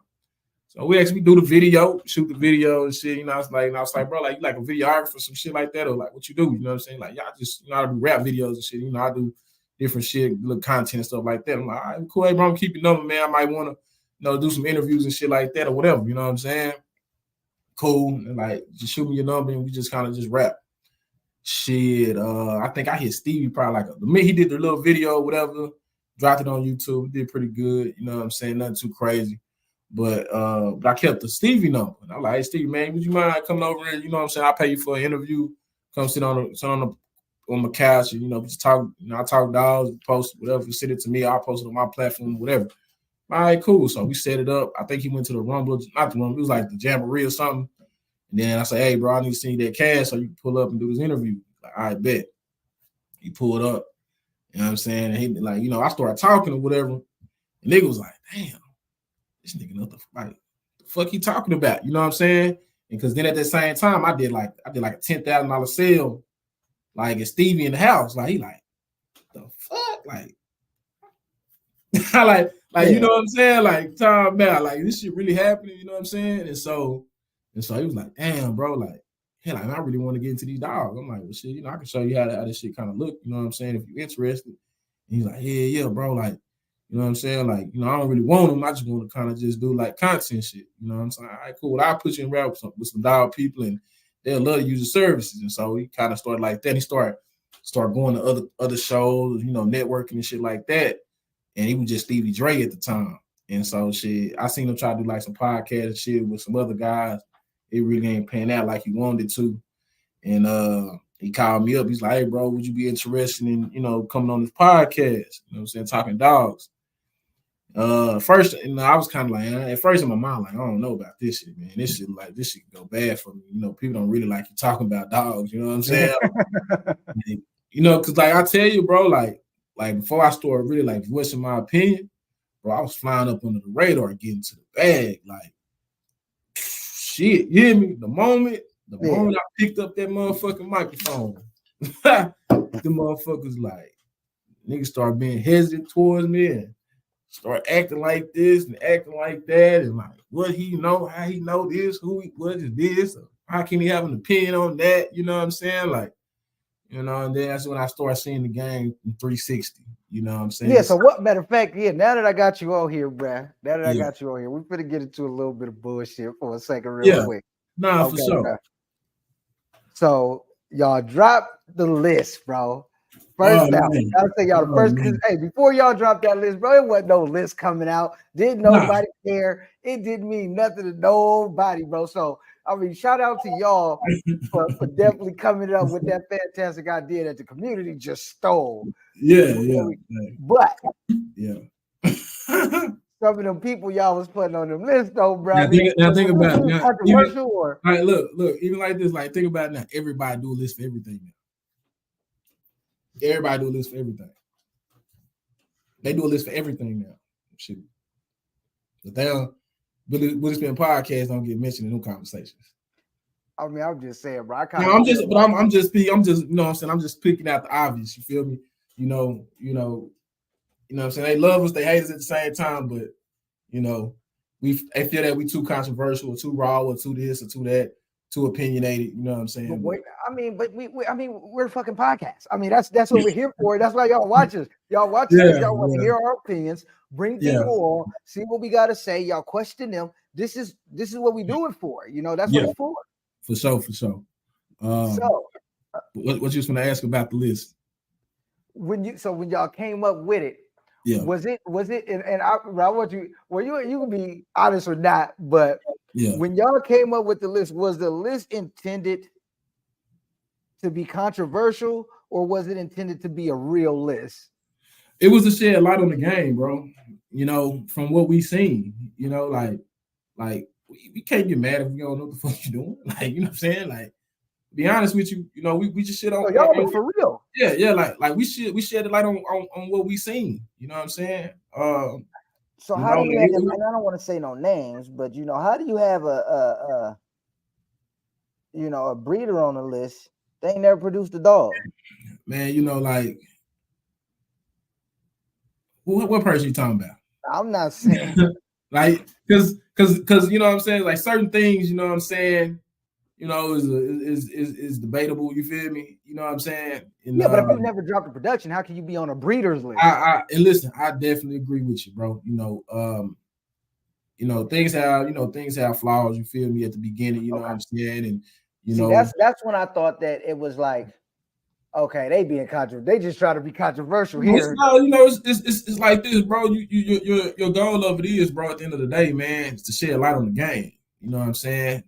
So we actually do the video, shoot the video and shit. I was like, bro, like you like a videographer, some shit like that, or like what you do? You know what I'm saying? Like y'all just, I do rap videos and shit. I do different shit, little content and stuff like that. I'm like, all right, cool, hey, bro, I'm keeping number, man. I might want to, do some interviews and shit like that or whatever. You know what I'm saying? Cool, and like just shoot me your number and we just kind of just rap. Shit, I think I hit Stevie probably like the minute he did the little video, whatever, dropped it on YouTube, did pretty good. You know what I'm saying? Nothing too crazy. But I kept the Stevie number. And I'm like, hey, Stevie, man, would you mind coming over here? You know what I'm saying? I'll pay you for an interview. Come sit on my couch and, just talk. I talk dogs, post whatever. You send it to me, I'll post it on my platform, whatever. All right, cool. So we set it up. I think he went to the Rumble, not the Rumble, it was like the Jamboree or something. And then I say, hey, bro, I need to see that cash so you can pull up and do this interview. Like, all right, bet. He pulled up. You know what I'm saying? And he like, I started talking or whatever. And nigga was like, damn. This nigga know the fuck he talking about, you know what I'm saying? And because then at the same time, I did like a $10,000 sale, like at Stevie in the house. Like he like, the fuck? Like, like you know what I'm saying? Like talking about like this shit really happening, you know what I'm saying? And so he was like, damn, bro, like, hey, like I really want to get into these dogs. I'm like, well, shit, I can show you how this shit kind of look, you know what I'm saying? If you're interested. And he's like, yeah, bro, like. You know what I'm saying? Like, I don't really want them. I just want to kind of just do like content shit. You know what I'm saying? All right, cool. Well, I'll put you in rap with some dog people and they'll love to use the services. And so he kind of started like that. He started going to other shows, networking and shit like that. And he was just Stevie Dre at the time. And so shit, I seen him try to do like some podcast and shit with some other guys. It really ain't panning out like he wanted to. And he called me up. He's like, hey, bro, would you be interested in, coming on this podcast? You know what I'm saying? Talking dogs. First, I was kind of like, at first in my mind, like, I don't know about this shit, man. This shit can go bad for me. People don't really like you talking about dogs. You know what I'm saying? Because like I tell you, bro, like before I started really like voicing my opinion, bro, I was flying up under the radar, getting to the bag, like shit. You hear me? The moment I picked up that motherfucking microphone, the motherfuckers like niggas start being hesitant towards me and start acting like this and acting like that, and like what he know, how he know this, what is this, or how can he have an opinion on that? You know what I'm saying? Like, and then that's when I started seeing the game in 360. You know what I'm saying? Yeah. So what? Matter of fact, now that I got you on here, bruh. Now that I got you on here, we're gonna get into a little bit of bullshit for a second, real quick. Nah, for sure. Bruh. So y'all drop the list, bro. First out, I'll say y'all the first. Hey, before y'all drop that list, bro, it wasn't no list coming out. Didn't nobody care. It didn't mean nothing to nobody, bro. So I mean, shout out to y'all for definitely coming up with that fantastic idea that the community just stole. But some of them people y'all was putting on them list, though, bro. Now think about it. Controversial or all right, look, even like this, like think about it now. Everybody do a list for everything now. Everybody do a list for everything. They do a list for everything now. Shit. But Bully Spittin Podcast don't get mentioned in no conversations. I mean, I'm just saying, bro. I'm just, you know what I'm saying? I'm just picking out the obvious. You feel me? You know what I'm saying? They love us, they hate us at the same time, but you know, they feel that we too controversial or too raw or too this or too that, too opinionated. You know what I'm saying? But wait, we're a fucking podcast. I mean, that's what we're here for. That's why y'all watch us. Y'all watch us because y'all want to hear our opinions, bring people on, see what we got to say. Y'all question them. This is what we do it for. You know, that's what it's for. For sure. So, what you was going to ask about the list? When y'all came up with it, was it? And I want you. Well, you can be honest or not, but when y'all came up with the list, was the list intended to be controversial, or was it intended to be a real list? It was to shed light on the game, bro. You know, from what we seen. You know, like we can't get mad if we don't know what the fuck you're doing. Like, you know what I'm saying? Like, be honest with you, you know, we just shit on y'all for real. Yeah, like we shed the light on what we seen. You know what I'm saying? So how do you have, and I don't want to say no names, but you know, how do you have a breeder on the list? They ain't never produced a dog. Man, you know, like what person you talking about? I'm not saying like because you know what I'm saying, like certain things, you know what I'm saying, you know, is debatable. You feel me? You know what I'm saying? And, but if you've never dropped a production, how can you be on a breeder's list? And listen, I definitely agree with you, bro. You know, things have flaws. You feel me? At the beginning, you know what I'm saying, and you know that's when I thought that it was like, okay, they being controversial. They just try to be controversial here. You know, it's like this, bro. Your goal of it is, bro. At the end of the day, man, is to shed light on the game. You know what I'm saying?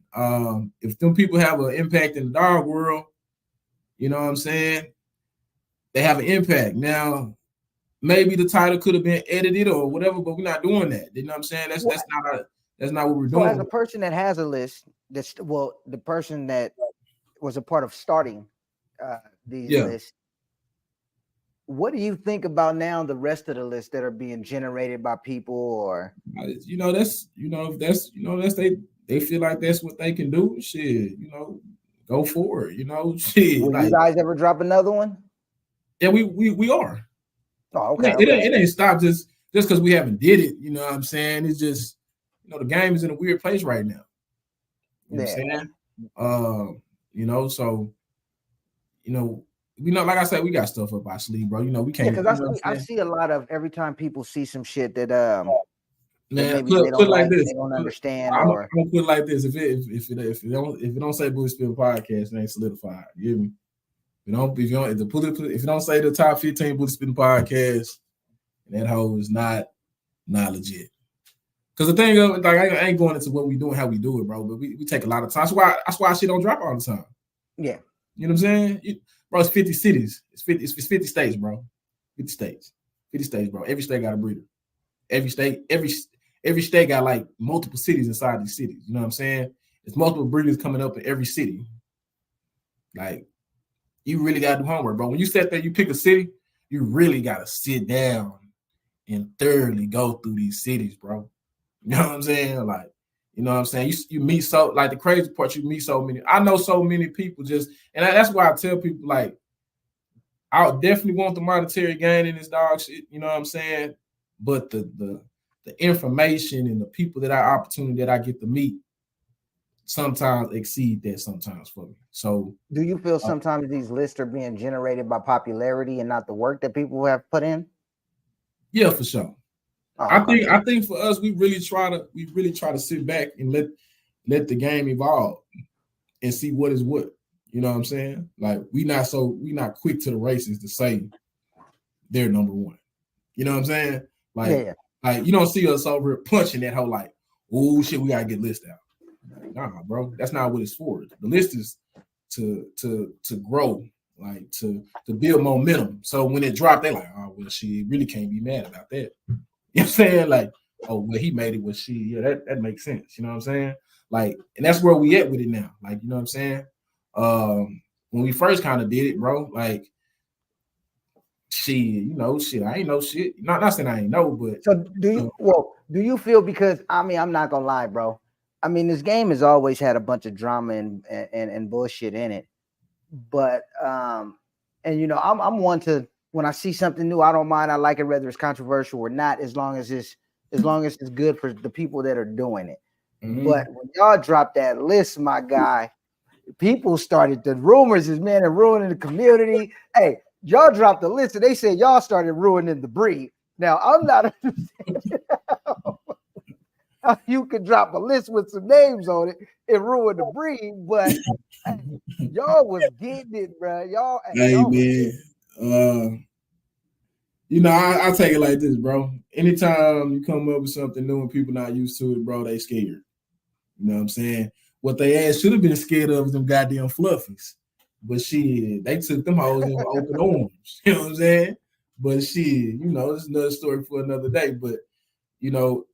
If them people have an impact in the dog world, you know what I'm saying? They have an impact. Now, maybe the title could have been edited or whatever, but we're not doing that. You know what I'm saying? That's not what we're doing. So as a person that has a list, the person that was a part of starting these lists, what do you think about now the rest of the lists that are being generated by people? Or they feel like that's what they can do. Shit, you know, go for it. You know, shit. Will you guys ever drop another one? Yeah, we are. Oh, okay. It ain't stopped just because we haven't did it. You know what I'm saying? It's just, you know, the game is in a weird place right now. You know what I'm saying? You know, so, you know, like I said, we got stuff up our sleeve, bro. You know, we can't. Because I see a lot of every time people see some shit that man, maybe they don't like, they don't understand. I'm gonna put it like this: if it don't say Bully Spittin Podcast, it ain't solidified. You hear me? If you don't say the top 15 Bully Spittin Podcast, that hoe is not legit. Because the thing of, like, I ain't going into what we do and how we do it, bro. But we take a lot of time. That's why shit don't drop all the time. Yeah. You know what I'm saying? Bro, it's 50 cities. It's 50 states, bro. 50 states, bro. Every state got a breeder. Every state got like multiple cities inside these cities. You know what I'm saying? There's multiple breeders coming up in every city. Like, you really gotta do homework, bro. When you sit there, you pick a city, you really gotta sit down and thoroughly go through these cities, bro. You know what I'm saying? Like, you know what I'm saying? You meet so, like, the crazy part, you meet so many. I know so many people just, and that's why I tell people, like, I definitely want the monetary gain in this dog shit. You know what I'm saying? But the information and the people that opportunity that I get to meet sometimes exceed that sometimes for me. So do you feel sometimes these lists are being generated by popularity and not the work that people have put in? Yeah, for sure. Oh, okay. I think for us, we really try to sit back and let the game evolve and see what is what. You know what I'm saying? Like, we not quick to the races to say they're number one. You know what I'm saying? Like, like, you don't see us over here punching that whole, like, oh shit, we gotta get list out. Nah, bro, that's not what it's for. The list is to grow, like to build momentum. So when it dropped, they like, oh well, she really can't be mad about that. You know what I'm saying? Like, oh well, he made it with she. Yeah, that makes sense. You know what I'm saying? Like, and that's where we at with it now. Like, you know what I'm saying? When we first kind of did it, bro, like, shit, I ain't know shit. Not saying I ain't know, but so do you? Well, do you feel, because I mean, I'm not gonna lie, bro. I mean, this game has always had a bunch of drama and bullshit in it, but and I'm one to when I see something new, I don't mind. I like it whether it's controversial or not, as long as it's good for the people that are doing it. But when y'all dropped that list, my guy, people started, the rumors is, man, they're ruining the community. Hey, y'all dropped the list and they said y'all started ruining the breed. Now, I'm not understanding how you could drop a list with some names on it and ruin the breed, but hey, y'all was getting it, bro. Y'all, man. You know, I take it like this, bro. Anytime you come up with something new and people not used to it, bro, they scared. You know what I'm saying? What they ass should have been scared of is them goddamn fluffies. But shit, they took them hoes in with open arms. You know what I'm saying? But shit, you know, it's another story for another day. But you know,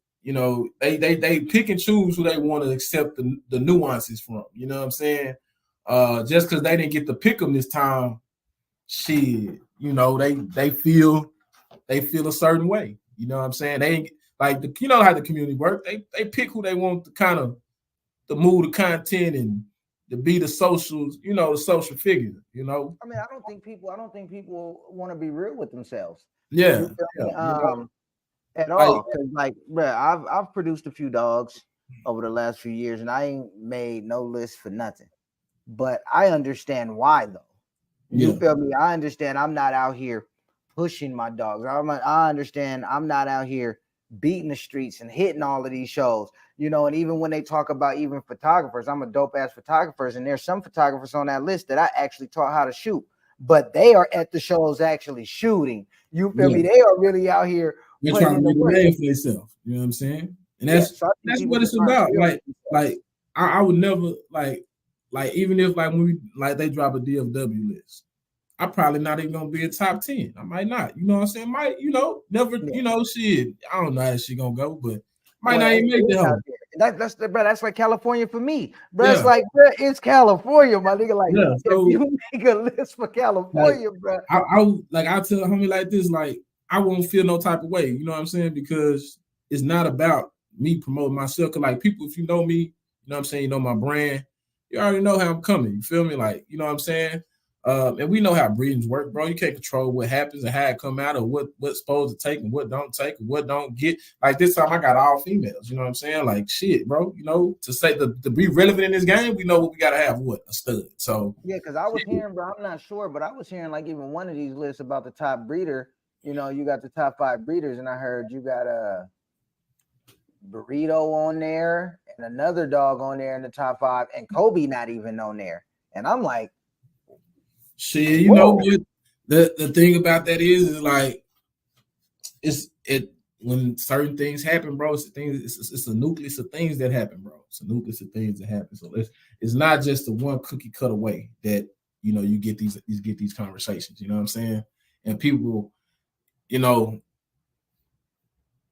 they pick and choose who they want to accept the nuances from. You know what I'm saying? Just because they didn't get to pick them this time, shit, you know, they feel a certain way. You know what I'm saying? They like you know how the community work. They pick who they want to kind of the mood, the content, and to be the social, you know, the social figure. You know. I mean, I don't think people want to be real with themselves. Yeah. At all. Because like, bro, I've produced a few dogs over the last few years, and I ain't made no list for nothing. But I understand why, though. You feel me? I understand. I'm not out here pushing my dogs. I understand. I'm not out here beating the streets and hitting all of these shows. You know, and even when they talk about even photographers, I'm a dope ass photographer, and there's some photographers on that list that I actually taught how to shoot, but they are at the shows actually shooting. You feel me? They are really out here. They're trying to make a name for themselves. You know what I'm saying? And that's what it's about. Like I would never like even if like when they drop a DFW list, I'm probably not even gonna be a top 10. I might not. You know what I'm saying? Might, you know, never, you know, shit. I don't know how she gonna go, but might not even make that. That's like California for me. Bro, it's like, bro, it's California, my nigga. Like, so, if you make a list for California, bro. I'll tell a homie like this, like, I won't feel no type of way. You know what I'm saying? Because it's not about me promoting myself. Cause like people, if you know me, you know what I'm saying, you know my brand, you already know how I'm coming. You feel me? Like, you know what I'm saying? And we know how breedings work, bro. You can't control what happens and how it come out, or what's supposed to take and what don't take and what don't get. Like this time I got all females, you know what I'm saying? Like shit, bro. You know, to say to be relevant in this game, we know what we gotta have, a stud. So yeah, because I was hearing, bro, I'm not sure, but I was hearing like even one of these lists about the top breeder. You know, you got the top 5 breeders, and I heard you got a burrito on there and another dog on there in the top 5, and Kobe not even on there. And I'm like, shit, you know, the thing about that is like when certain things happen, bro. It's a nucleus of things that happen, bro. It's a nucleus of things that happen. So it's not just the one cookie cut away that you know you get these conversations. You know what I'm saying? And people, you know,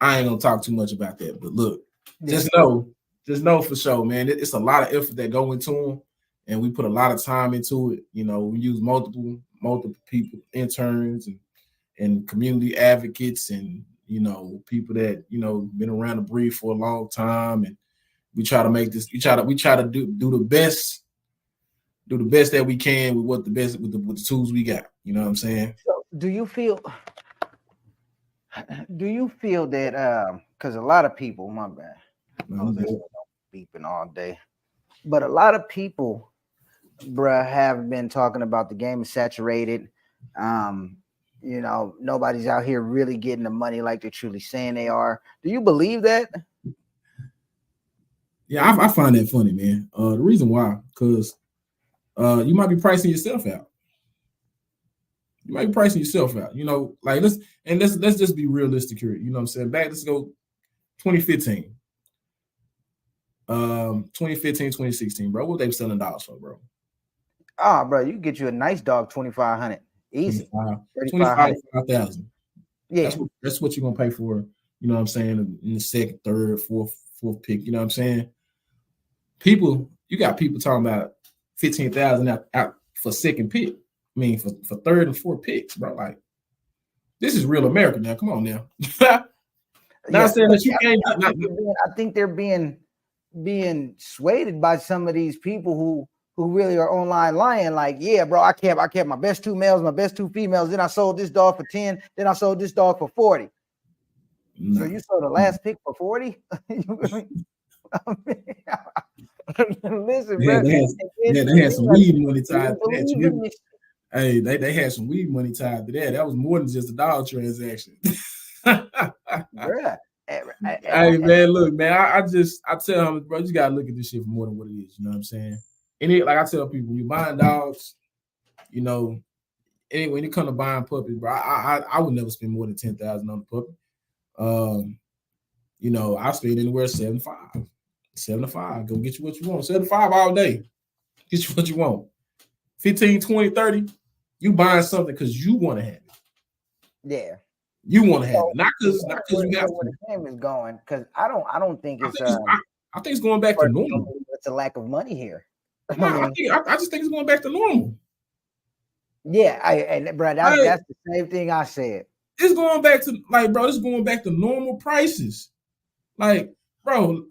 I ain't gonna talk too much about that, but look, just know for sure, man. It's a lot of effort that go into them. And we put a lot of time into it. You know, we use multiple people, interns and community advocates, and you know, people that you know been around the breed for a long time. And we try to make this. We try to do the best that we can with the tools we got. You know what I'm saying? So do you feel that because a lot of people, my bad, beeping all day, but a lot of people, bruh, have been talking about the game is saturated. You know, nobody's out here really getting the money like they're truly saying they are. Do you believe that? Yeah, I find that funny, man. The reason why, because you might be pricing yourself out. You know, like let's just be realistic here. You know what I'm saying? Let's go 2015. 2016, bro. What they selling dollars for, bro? Oh, bro, you get you a nice dog, 2,500, easy, 25,000. Yeah, that's what you're gonna pay for. You know what I'm saying? In the second, third, fourth pick. You know what I'm saying? You got people talking about 15,000 out for second pick. I mean, for third and fourth picks, bro. Like, this is real America now. Come on now. Not saying that you can't. I think they're being swayed by some of these people who who really are online lying, like, yeah, bro, I kept my best 2 males, my best 2 females. Then I sold this dog for 10. Then I sold this dog for 40. Nah. So you sold the last pick for 40? Listen, Yeah, bro. they had some weed money tied to that. Hey, they had some weed money tied to that. That was more than just a dog transaction. Bruh. Hey man, look, man, I tell him, bro, you gotta look at this shit for more than what it is. You know what I'm saying? And like I tell people, when you buying dogs, you know, when it comes to buying puppies, bro, I would never spend more than $10,000 on a puppy. You know, I spend anywhere 75. 75. Go get you what you want. 75 all day. Get you what you want. 15, 20, 30. You buying something because you want to have it. Yeah. You want to have it. Not because you have to. Where the game is going, because I don't think it's I think it's going back to normal. It's a lack of money here. No, I just think it's going back to normal. Yeah, bro, that's the same thing I said. It's going back to it's going back to normal prices. Like, bro,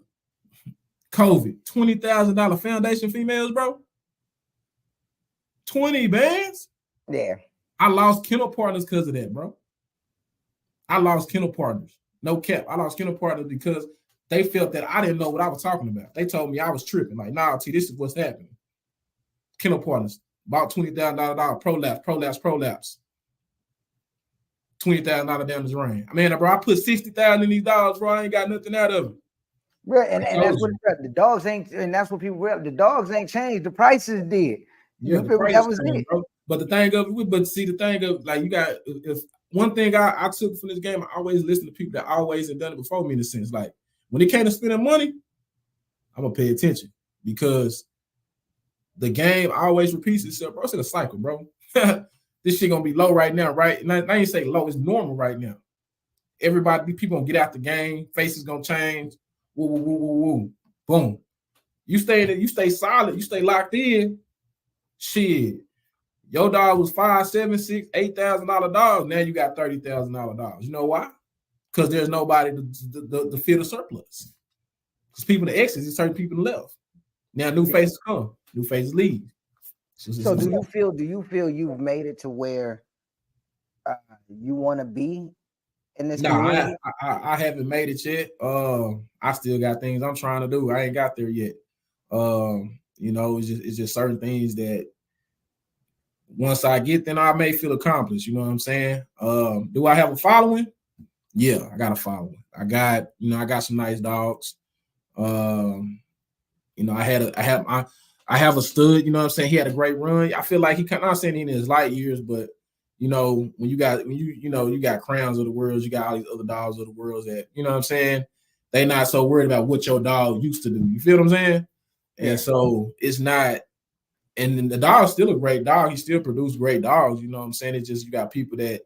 COVID, $20,000 foundation females, bro. 20 bands. Yeah. I lost kennel partners because of that, bro. I lost kennel partners. No cap. I lost kennel partners because they felt that I didn't know what I was talking about. They told me I was tripping. Like, nah, T, this is what's happening. Kennel partners, about $20,000 prolapse. $20,000 down the drain. I mean, bro, I put $60,000 in these dogs, bro. I ain't got nothing out of them. Bro, and that's what the dogs ain't, and that's what people realize. The dogs ain't changed. The prices did. Yeah, that was it. Bro. But the thing of like, you got, if one thing I took from this game, I always listen to people that always have done it before me, in a sense. Like, when it came to spending money, I'm gonna pay attention, because the game always repeats itself, bro. It's in a cycle, bro. This shit gonna be low right now, right? And I ain't say low, it's normal right now. People gonna get out the game, faces gonna change. Woo, woo, woo, woo, woo. Boom. You stay solid, you stay locked in. Shit. Your dog was $5,000, $6,000, $8,000 dog. Now you got $30,000 dogs. You know why? Because there's nobody to fill the surplus. Because people to exit, there's certain people left. Now new faces come, new faces leave. So do you feel you've made it to where you want to be in this community? I haven't made it yet. I still got things I'm trying to do. I ain't got there yet. You know, it's just certain things that once I get, then I may feel accomplished. You know what I'm saying? Do I have a following? Yeah, I got a following. I got some nice dogs. You know, I have a stud, you know what I'm saying? He had a great run. I feel like he kind of, not saying in his light years, but you know, when you got Crowns of the World, you got all these other dogs of the world that, you know what I'm saying? They not so worried about what your dog used to do. You feel what I'm saying? And so it's not, and the dog's still a great dog. He still produces great dogs. You know what I'm saying? It's just, you got people that,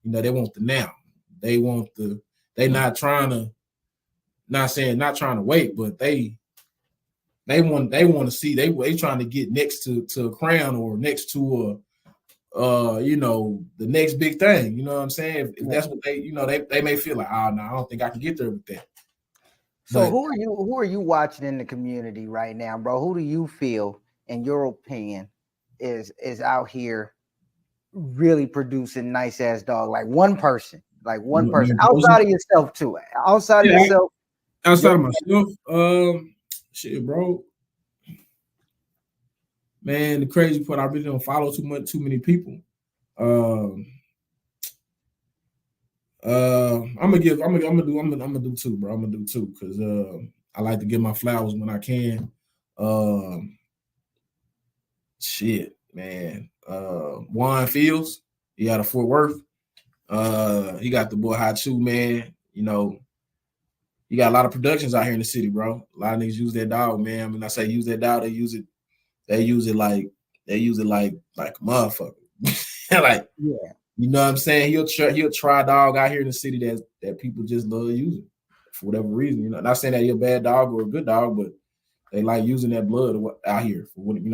you know, they want the now. They want not trying to wait, but they want to see, they trying to get next to a crown or next to you know, the next big thing. You know what I'm saying? If that's what they, you know, they may feel like, oh no, I don't think I can get there with that. So but who are you watching in the community right now, bro? Who do you feel, in your opinion, is out here really producing nice ass dog? Like one person outside of yourself too. Outside of yourself. Outside of myself, shit, bro. Man, the crazy part, I really don't follow too many people. I'm gonna do two, bro. I'm gonna do two because I like to get my flowers when I can. Shit, man. Juan Fields, he out of Fort Worth. He got the boy Hachu, man. You know, you got a lot of productions out here in the city, bro. A lot of niggas use that dog, man. I mean, I say use that dog, they use it like a motherfucker. Like, yeah, you know what I'm saying? He'll try a dog out here in the city that people just love using for whatever reason. You know, not saying that he's a bad dog or a good dog, but they like using that blood out here for what, you know.